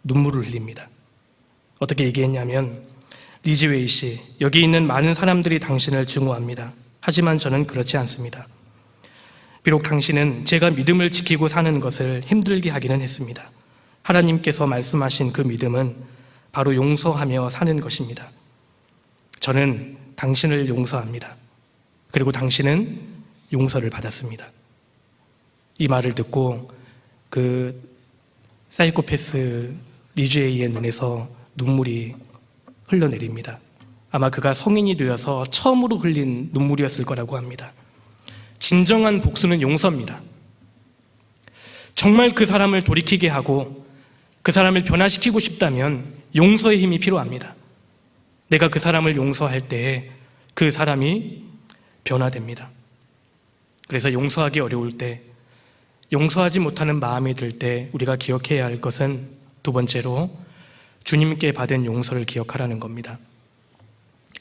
눈물을 흘립니다. 어떻게 얘기했냐면, 리즈웨이 씨, 여기 있는 많은 사람들이 당신을 증오합니다. 하지만 저는 그렇지 않습니다. 비록 당신은 제가 믿음을 지키고 사는 것을 힘들게 하기는 했습니다. 하나님께서 말씀하신 그 믿음은 바로 용서하며 사는 것입니다. 저는 당신을 용서합니다. 그리고 당신은 용서를 받았습니다. 이 말을 듣고 그 사이코패스 리즈웨이의 눈에서 눈물이 흘러내립니다. 아마 그가 성인이 되어서 처음으로 흘린 눈물이었을 거라고 합니다. 진정한 복수는 용서입니다. 정말 그 사람을 돌이키게 하고 그 사람을 변화시키고 싶다면 용서의 힘이 필요합니다. 내가 그 사람을 용서할 때에 그 사람이 변화됩니다. 그래서 용서하기 어려울 때, 용서하지 못하는 마음이 들 때 우리가 기억해야 할 것은 두 번째로 주님께 받은 용서를 기억하라는 겁니다.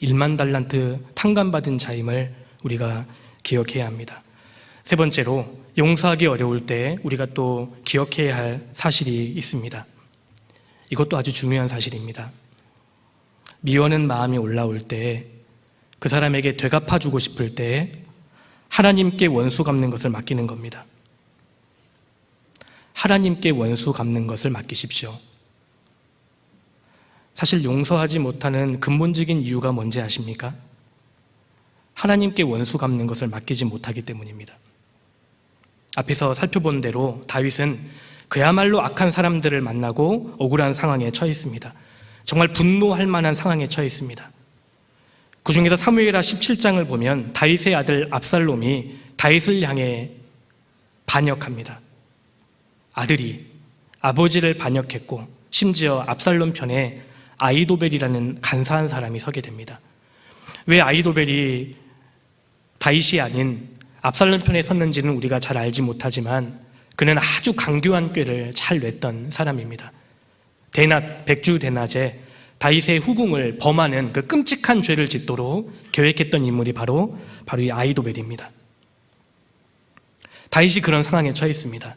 1만 달란트 탕감받은 자임을 우리가 기억해야 합니다. 세 번째로 용서하기 어려울 때 우리가 또 기억해야 할 사실이 있습니다. 이것도 아주 중요한 사실입니다. 미워하는 마음이 올라올 때, 그 사람에게 되갚아주고 싶을 때 하나님께 원수 갚는 것을 맡기는 겁니다. 하나님께 원수 갚는 것을 맡기십시오. 사실 용서하지 못하는 근본적인 이유가 뭔지 아십니까? 하나님께 원수 갚는 것을 맡기지 못하기 때문입니다. 앞에서 살펴본 대로 다윗은 그야말로 악한 사람들을 만나고 억울한 상황에 처했습니다. 정말 분노할 만한 상황에 처했습니다. 그 중에서 사무엘하 17장을 보면 다윗의 아들 압살롬이 다윗을 향해 반역합니다. 아들이 아버지를 반역했고 심지어 압살롬 편에 아히도벨이라는 간사한 사람이 서게 됩니다. 왜 아히도벨이 다윗이 아닌 압살롬 편에 섰는지는 우리가 잘 알지 못하지만 그는 아주 강교한 꾀를 잘 냈던 사람입니다. 대낮, 백주대낮에 다윗의 후궁을 범하는 그 끔찍한 죄를 짓도록 계획했던 인물이 바로 이 아히도벨입니다. 다윗이 그런 상황에 처했습니다.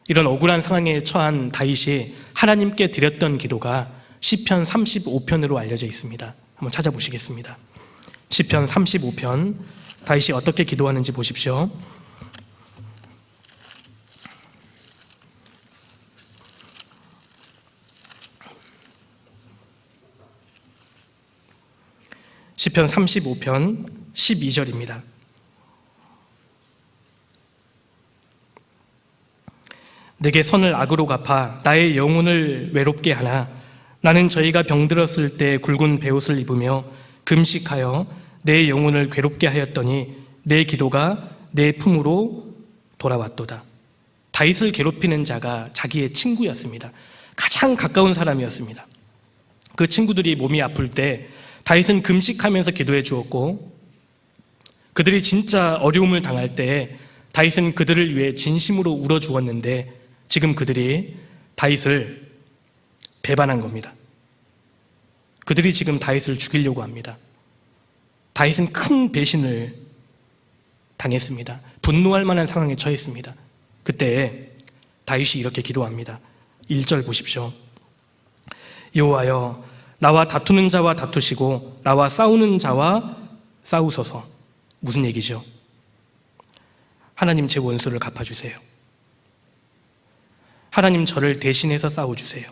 이런 억울한 상황에 처한 다윗이 하나님께 드렸던 기도가 시편 35편으로 알려져 있습니다. 한번 찾아보시겠습니다. 시편 35편, 다윗이 어떻게 기도하는지 보십시오. 시편 35편 12절입니다. 내게 선을 악으로 갚아 나의 영혼을 외롭게 하나 나는 저희가 병들었을 때 굵은 베옷을 입으며 금식하여 내 영혼을 괴롭게 하였더니 내 기도가 내 품으로 돌아왔도다. 다윗을 괴롭히는 자가 자기의 친구였습니다. 가장 가까운 사람이었습니다. 그 친구들이 몸이 아플 때 다윗은 금식하면서 기도해 주었고, 그들이 진짜 어려움을 당할 때 다윗은 그들을 위해 진심으로 울어 주었는데 지금 그들이 다윗을 배반한 겁니다. 그들이 지금 다윗을 죽이려고 합니다. 다윗은 큰 배신을 당했습니다. 분노할 만한 상황에 처했습니다. 그때 다윗이 이렇게 기도합니다. 1절 보십시오. 여호와여, 나와 다투는 자와 다투시고 나와 싸우는 자와 싸우소서. 무슨 얘기죠? 하나님, 제 원수를 갚아주세요. 하나님, 저를 대신해서 싸워주세요.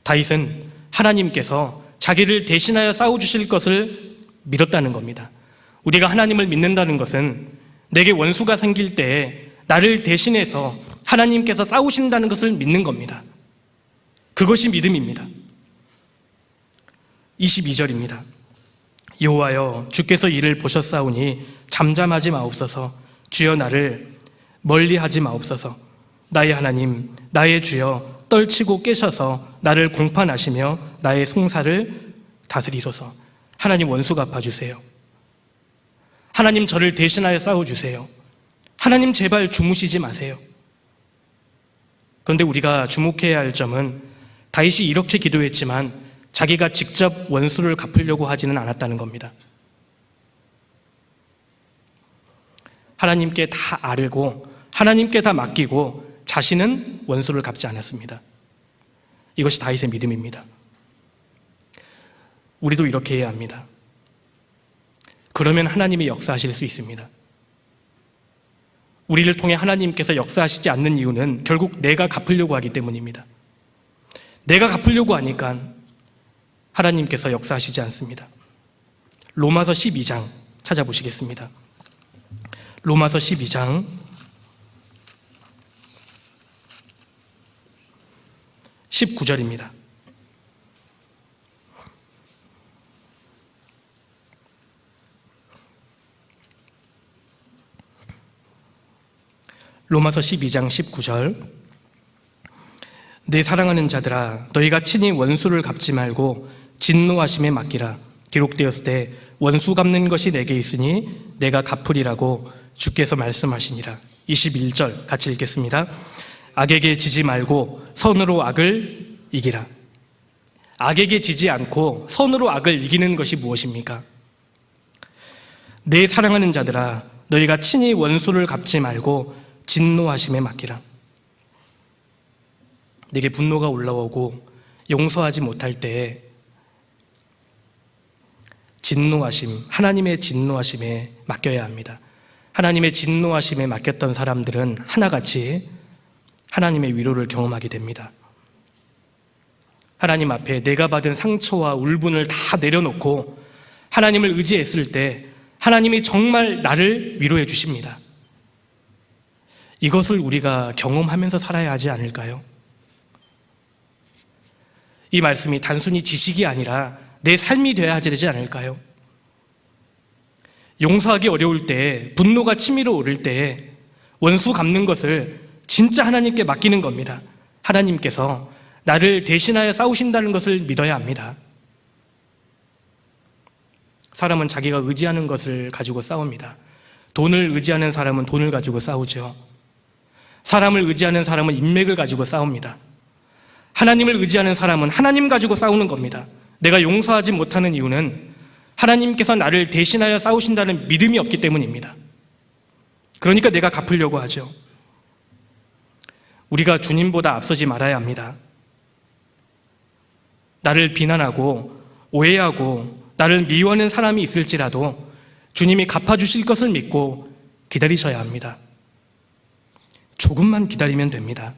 다윗은 하나님께서 자기를 대신하여 싸워주실 것을 믿었다는 겁니다. 우리가 하나님을 믿는다는 것은 내게 원수가 생길 때 나를 대신해서 하나님께서 싸우신다는 것을 믿는 겁니다. 그것이 믿음입니다. 22절입니다. 여호와여, 주께서 이를 보셨사오니 잠잠하지 마옵소서. 주여, 나를 멀리하지 마옵소서. 나의 하나님, 나의 주여, 떨치고 깨셔서 나를 공판하시며 나의 송사를 다스리소서. 하나님, 원수 갚아주세요. 하나님, 저를 대신하여 싸워주세요. 하나님, 제발 주무시지 마세요. 그런데 우리가 주목해야 할 점은 다윗이 이렇게 기도했지만 자기가 직접 원수를 갚으려고 하지는 않았다는 겁니다. 하나님께 다 아뢰고 하나님께 다 맡기고 자신은 원수를 갚지 않았습니다. 이것이 다윗의 믿음입니다. 우리도 이렇게 해야 합니다. 그러면 하나님이 역사하실 수 있습니다. 우리를 통해 하나님께서 역사하시지 않는 이유는 결국 내가 갚으려고 하기 때문입니다. 내가 갚으려고 하니까 하나님께서 역사하시지 않습니다. 로마서 12장 찾아보시겠습니다. 로마서 12장 19절입니다. 로마서 12장 19절. 내 사랑하는 자들아, 너희가 친히 원수를 갚지 말고 진노하심에 맡기라. 기록되었을 때 원수 갚는 것이 내게 있으니 내가 갚으리라고 주께서 말씀하시니라. 21절 같이 읽겠습니다. 악에게 지지 말고 선으로 악을 이기라. 악에게 지지 않고 선으로 악을 이기는 것이 무엇입니까? 내 사랑하는 자들아, 너희가 친히 원수를 갚지 말고 진노하심에 맡기라. 내게 분노가 올라오고 용서하지 못할 때에 진노하심, 하나님의 진노하심에 맡겨야 합니다. 하나님의 진노하심에 맡겼던 사람들은 하나같이 하나님의 위로를 경험하게 됩니다. 하나님 앞에 내가 받은 상처와 울분을 다 내려놓고 하나님을 의지했을 때 하나님이 정말 나를 위로해 주십니다. 이것을 우리가 경험하면서 살아야 하지 않을까요? 이 말씀이 단순히 지식이 아니라 내 삶이 되어야 되지 않을까요? 용서하기 어려울 때, 분노가 치밀어 오를 때에 원수 갚는 것을 진짜 하나님께 맡기는 겁니다. 하나님께서 나를 대신하여 싸우신다는 것을 믿어야 합니다. 사람은 자기가 의지하는 것을 가지고 싸웁니다. 돈을 의지하는 사람은 돈을 가지고 싸우죠. 사람을 의지하는 사람은 인맥을 가지고 싸웁니다. 하나님을 의지하는 사람은 하나님 가지고 싸우는 겁니다. 내가 용서하지 못하는 이유는 하나님께서 나를 대신하여 싸우신다는 믿음이 없기 때문입니다. 그러니까 내가 갚으려고 하죠. 우리가 주님보다 앞서지 말아야 합니다. 나를 비난하고 오해하고 나를 미워하는 사람이 있을지라도 주님이 갚아주실 것을 믿고 기다리셔야 합니다. 조금만 기다리면 됩니다.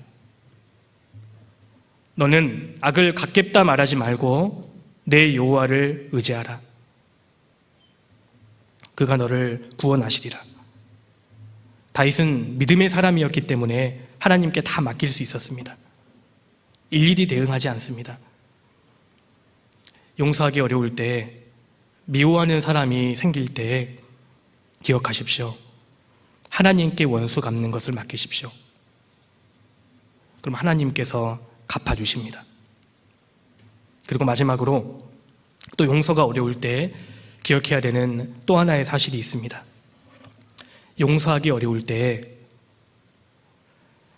너는 악을 갚겠다 말하지 말고 내 여호와를 의지하라. 그가 너를 구원하시리라. 다윗은 믿음의 사람이었기 때문에 하나님께 다 맡길 수 있었습니다. 일일이 대응하지 않습니다. 용서하기 어려울 때, 미워하는 사람이 생길 때 기억하십시오. 하나님께 원수 갚는 것을 맡기십시오. 그럼 하나님께서 갚아주십니다. 그리고 마지막으로 또 용서가 어려울 때 기억해야 되는 또 하나의 사실이 있습니다. 용서하기 어려울 때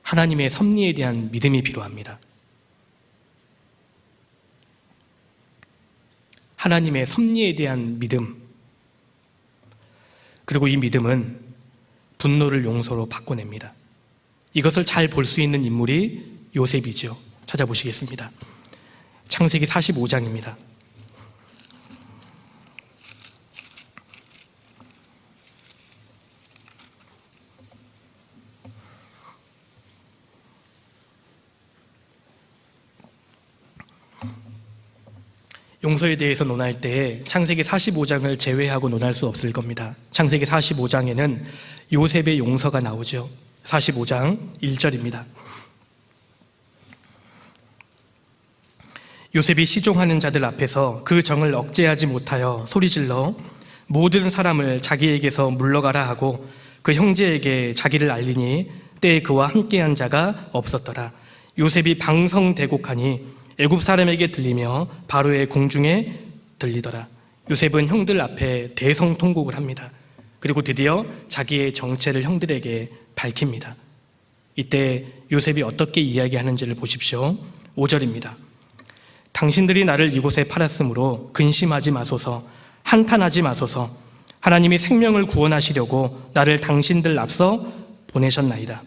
하나님의 섭리에 대한 믿음이 필요합니다. 하나님의 섭리에 대한 믿음, 그리고 이 믿음은 분노를 용서로 바꿔냅니다. 이것을 잘 볼 수 있는 인물이 요셉이죠. 찾아보시겠습니다. 창세기 45장입니다. 용서에 대해서 논할 때 창세기 45장을 제외하고 논할 수 없을 겁니다. 창세기 45장에는 요셉의 용서가 나오죠. 45장 1절입니다. 요셉이 시종하는 자들 앞에서 그 정을 억제하지 못하여 소리질러 모든 사람을 자기에게서 물러가라 하고 그 형제에게 자기를 알리니 때에 그와 함께한 자가 없었더라. 요셉이 방성대곡하니 애굽 사람에게 들리며 바로의 궁중에 들리더라. 요셉은 형들 앞에 대성통곡을 합니다. 그리고 드디어 자기의 정체를 형들에게 밝힙니다. 이때 요셉이 어떻게 이야기하는지를 보십시오. 5절입니다. 당신들이 나를 이곳에 팔았으므로 근심하지 마소서, 한탄하지 마소서. 하나님이 생명을 구원하시려고 나를 당신들 앞서 보내셨나이다.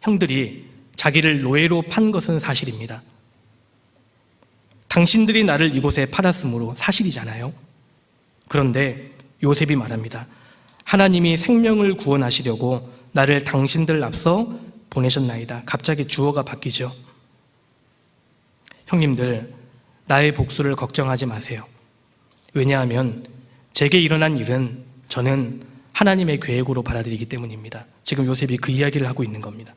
형들이 자기를 노예로 판 것은 사실입니다. 당신들이 나를 이곳에 팔았으므로 사실이잖아요. 그런데 요셉이 말합니다. 하나님이 생명을 구원하시려고 나를 당신들 앞서 보내셨나이다. 갑자기 주어가 바뀌죠. 형님들, 나의 복수를 걱정하지 마세요. 왜냐하면 제게 일어난 일은 저는 하나님의 계획으로 받아들이기 때문입니다. 지금 요셉이 그 이야기를 하고 있는 겁니다.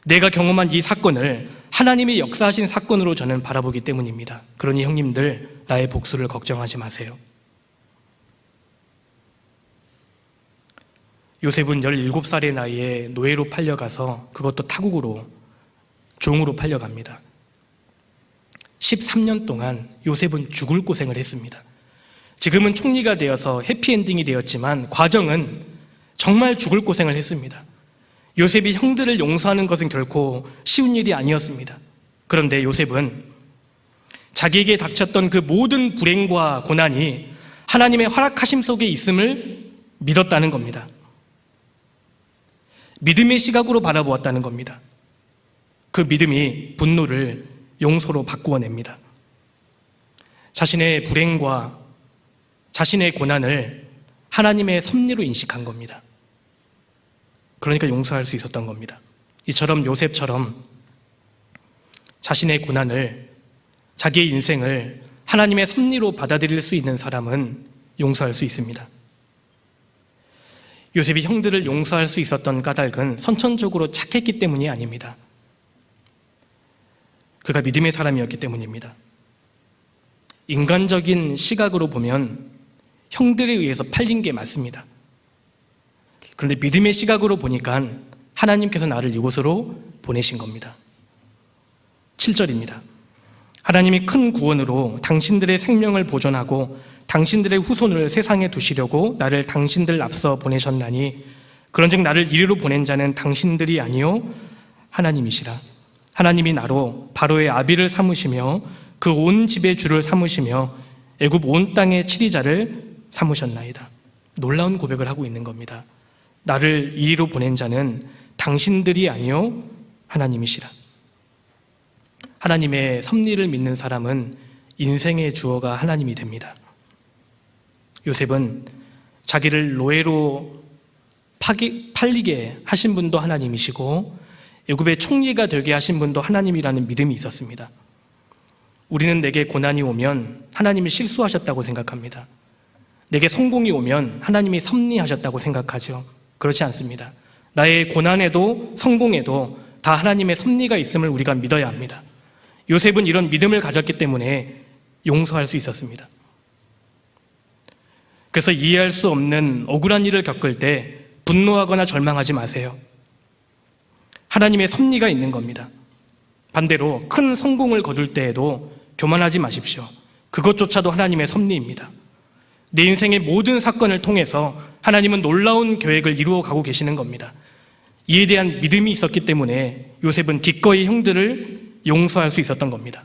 내가 경험한 이 사건을 하나님이 역사하신 사건으로 저는 바라보기 때문입니다. 그러니 형님들, 나의 복수를 걱정하지 마세요. 요셉은 17살의 나이에 노예로 팔려가서 그것도 타국으로 종으로 팔려갑니다. 13년 동안 요셉은 죽을 고생을 했습니다. 지금은 총리가 되어서 해피엔딩이 되었지만 과정은 정말 죽을 고생을 했습니다. 요셉이 형들을 용서하는 것은 결코 쉬운 일이 아니었습니다. 그런데 요셉은 자기에게 닥쳤던 그 모든 불행과 고난이 하나님의 허락하심 속에 있음을 믿었다는 겁니다. 믿음의 시각으로 바라보았다는 겁니다. 그 믿음이 분노를 용서로 바꾸어냅니다. 자신의 불행과 자신의 고난을 하나님의 섭리로 인식한 겁니다. 그러니까 용서할 수 있었던 겁니다. 이처럼 요셉처럼 자신의 고난을, 자기의 인생을 하나님의 섭리로 받아들일 수 있는 사람은 용서할 수 있습니다. 요셉이 형들을 용서할 수 있었던 까닭은 선천적으로 착했기 때문이 아닙니다. 그가 믿음의 사람이었기 때문입니다. 인간적인 시각으로 보면 형들에 의해서 팔린 게 맞습니다. 그런데 믿음의 시각으로 보니까 하나님께서 나를 이곳으로 보내신 겁니다. 7절입니다. 하나님이 큰 구원으로 당신들의 생명을 보존하고 당신들의 후손을 세상에 두시려고 나를 당신들 앞서 보내셨나니 그런즉 나를 이리로 보낸 자는 당신들이 아니요 하나님이시라. 하나님이 나로 바로의 아비를 삼으시며 그 온 집의 주를 삼으시며 애굽 온 땅의 치리자를 삼으셨나이다. 놀라운 고백을 하고 있는 겁니다. 나를 이리로 보낸 자는 당신들이 아니요 하나님이시라. 하나님의 섭리를 믿는 사람은 인생의 주어가 하나님이 됩니다. 요셉은 자기를 노예로 팔리게 하신 분도 하나님이시고 애굽의 총리가 되게 하신 분도 하나님이라는 믿음이 있었습니다. 우리는 내게 고난이 오면 하나님이 실수하셨다고 생각합니다. 내게 성공이 오면 하나님이 섭리하셨다고 생각하죠. 그렇지 않습니다. 나의 고난에도 성공에도 다 하나님의 섭리가 있음을 우리가 믿어야 합니다. 요셉은 이런 믿음을 가졌기 때문에 용서할 수 있었습니다. 그래서 이해할 수 없는 억울한 일을 겪을 때 분노하거나 절망하지 마세요. 하나님의 섭리가 있는 겁니다. 반대로 큰 성공을 거둘 때에도 교만하지 마십시오. 그것조차도 하나님의 섭리입니다. 내 인생의 모든 사건을 통해서 하나님은 놀라운 계획을 이루어 가고 계시는 겁니다. 이에 대한 믿음이 있었기 때문에 요셉은 기꺼이 형들을 용서할 수 있었던 겁니다.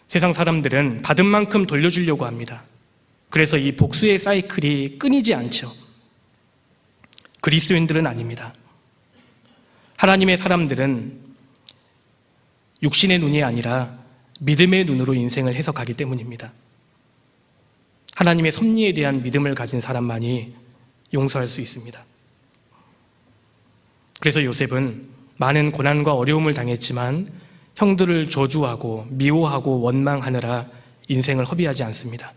세상 사람들은 받은 만큼 돌려주려고 합니다. 그래서 이 복수의 사이클이 끊이지 않죠. 그리스도인들은 아닙니다. 하나님의 사람들은 육신의 눈이 아니라 믿음의 눈으로 인생을 해석하기 때문입니다. 하나님의 섭리에 대한 믿음을 가진 사람만이 용서할 수 있습니다. 그래서 요셉은 많은 고난과 어려움을 당했지만 형들을 저주하고 미워하고 원망하느라 인생을 허비하지 않습니다.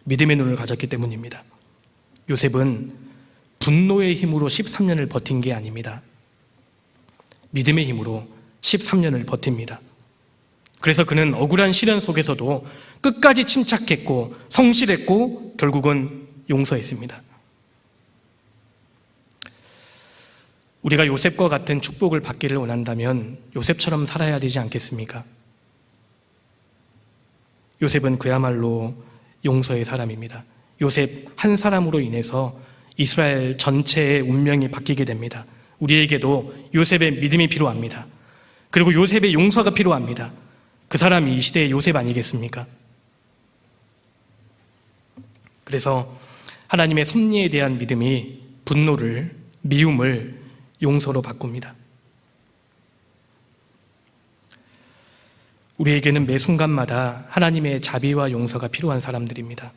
믿음의 눈을 가졌기 때문입니다. 요셉은 분노의 힘으로 13년을 버틴 게 아닙니다. 믿음의 힘으로 13년을 버팁니다. 그래서 그는 억울한 시련 속에서도 끝까지 침착했고 성실했고 결국은 용서했습니다. 우리가 요셉과 같은 축복을 받기를 원한다면 요셉처럼 살아야 되지 않겠습니까? 요셉은 그야말로 용서의 사람입니다. 요셉 한 사람으로 인해서 이스라엘 전체의 운명이 바뀌게 됩니다. 우리에게도 요셉의 믿음이 필요합니다. 그리고 요셉의 용서가 필요합니다. 그 사람이 이 시대의 요셉 아니겠습니까? 그래서 하나님의 섭리에 대한 믿음이 분노를, 미움을 용서로 바꿉니다. 우리에게는 매 순간마다 하나님의 자비와 용서가 필요한 사람들입니다.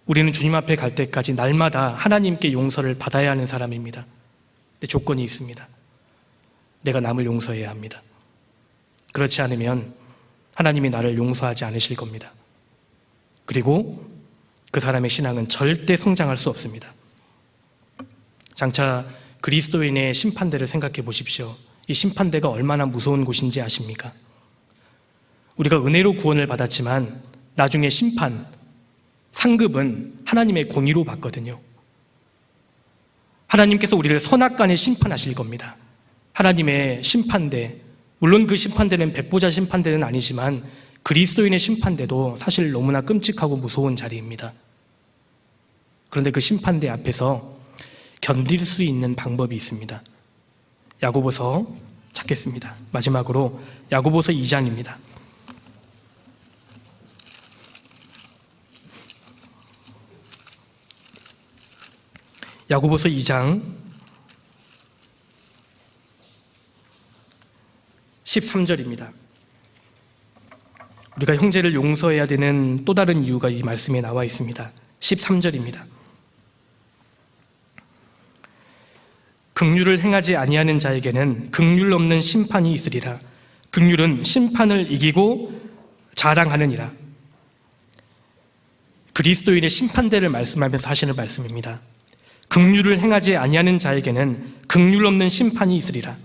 우리는 주님 앞에 갈 때까지 날마다 하나님께 용서를 받아야 하는 사람입니다. 근데 조건이 있습니다. 내가 남을 용서해야 합니다. 그렇지 않으면 하나님이 나를 용서하지 않으실 겁니다. 그리고 그 사람의 신앙은 절대 성장할 수 없습니다. 장차 그리스도인의 심판대를 생각해 보십시오. 이 심판대가 얼마나 무서운 곳인지 아십니까? 우리가 은혜로 구원을 받았지만 나중에 심판, 상급은 하나님의 공의로 받거든요. 하나님께서 우리를 선악간에 심판하실 겁니다. 하나님의 심판대, 물론 그 심판대는 백보자 심판대는 아니지만 그리스도인의 심판대도 사실 너무나 끔찍하고 무서운 자리입니다. 그런데 그 심판대 앞에서 견딜 수 있는 방법이 있습니다. 야고보서 찾겠습니다. 마지막으로 야고보서 2장입니다. 야고보서 2장 13절입니다. 우리가 형제를 용서해야 되는 또 다른 이유가 이 말씀에 나와 있습니다. 13절입니다. 긍휼을 행하지 아니하는 자에게는 긍휼 없는 심판이 있으리라. 긍휼은 심판을 이기고 자랑하느니라. 그리스도인의 심판대를 말씀하면서 하시는 말씀입니다. 긍휼을 행하지 아니하는 자에게는 긍휼 없는 심판이 있으리라.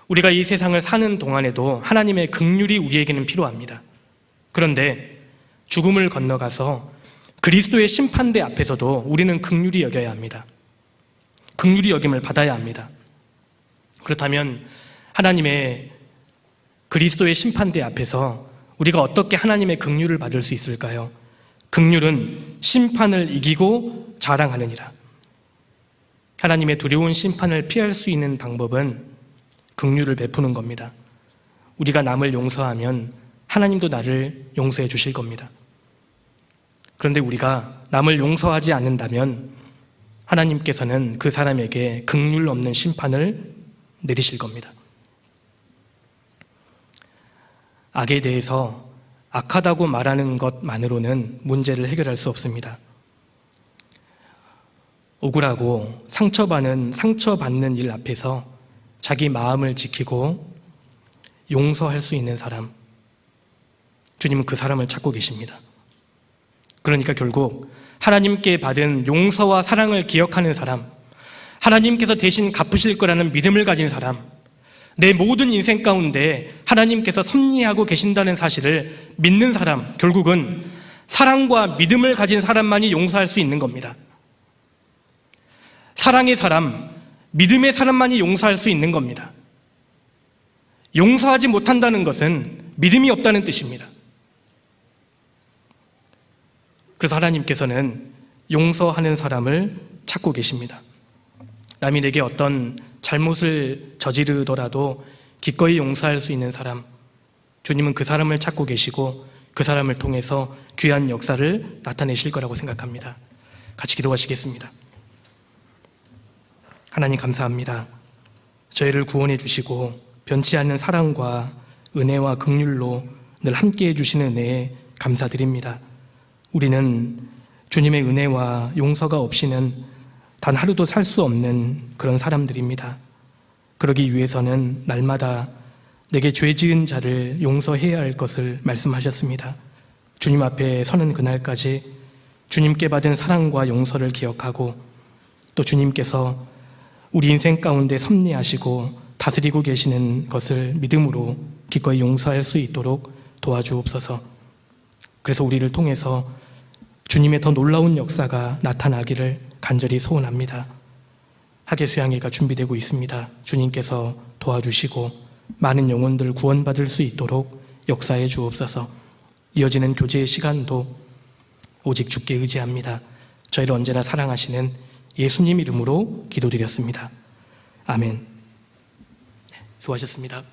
우리가 이 세상을 사는 동안에도 하나님의 긍휼이 우리에게는 필요합니다. 그런데 죽음을 건너가서 그리스도의 심판대 앞에서도 우리는 긍휼히 여겨야 합니다. 긍휼히 여김을 받아야 합니다. 그렇다면 하나님의 그리스도의 심판대 앞에서 우리가 어떻게 하나님의 긍휼을 받을 수 있을까요? 긍휼은 심판을 이기고 자랑하느니라. 하나님의 두려운 심판을 피할 수 있는 방법은 긍휼을 베푸는 겁니다. 우리가 남을 용서하면 하나님도 나를 용서해 주실 겁니다. 그런데 우리가 남을 용서하지 않는다면 하나님께서는 그 사람에게 긍휼 없는 심판을 내리실 겁니다. 악에 대해서 악하다고 말하는 것만으로는 문제를 해결할 수 없습니다. 억울하고 상처받는 일 앞에서 자기 마음을 지키고 용서할 수 있는 사람, 주님은 그 사람을 찾고 계십니다. 그러니까 결국 하나님께 받은 용서와 사랑을 기억하는 사람, 하나님께서 대신 갚으실 거라는 믿음을 가진 사람, 내 모든 인생 가운데 하나님께서 섭리하고 계신다는 사실을 믿는 사람, 결국은 사랑과 믿음을 가진 사람만이 용서할 수 있는 겁니다. 사랑의 사람, 믿음의 사람만이 용서할 수 있는 겁니다. 용서하지 못한다는 것은 믿음이 없다는 뜻입니다. 그래서 하나님께서는 용서하는 사람을 찾고 계십니다. 남이 내게 어떤 잘못을 저지르더라도 기꺼이 용서할 수 있는 사람, 주님은 그 사람을 찾고 계시고 그 사람을 통해서 귀한 역사를 나타내실 거라고 생각합니다. 같이 기도하시겠습니다. 하나님 감사합니다. 저희를 구원해 주시고 변치 않는 사랑과 은혜와 긍휼로 늘 함께해 주시는 은혜에 감사드립니다. 우리는 주님의 은혜와 용서가 없이는 단 하루도 살 수 없는 그런 사람들입니다. 그러기 위해서는 날마다 내게 죄 지은 자를 용서해야 할 것을 말씀하셨습니다. 주님 앞에 서는 그날까지 주님께 받은 사랑과 용서를 기억하고 또 주님께서 우리 인생 가운데 섭리하시고 다스리고 계시는 것을 믿음으로 기꺼이 용서할 수 있도록 도와주옵소서. 그래서 우리를 통해서 주님의 더 놀라운 역사가 나타나기를 간절히 소원합니다. 학예 수양회가 준비되고 있습니다. 주님께서 도와주시고 많은 영혼들 구원받을 수 있도록 역사해 주옵소서. 이어지는 교제의 시간도 오직 주께 의지합니다. 저희를 언제나 사랑하시는 예수님 이름으로 기도드렸습니다. 아멘. 수고하셨습니다.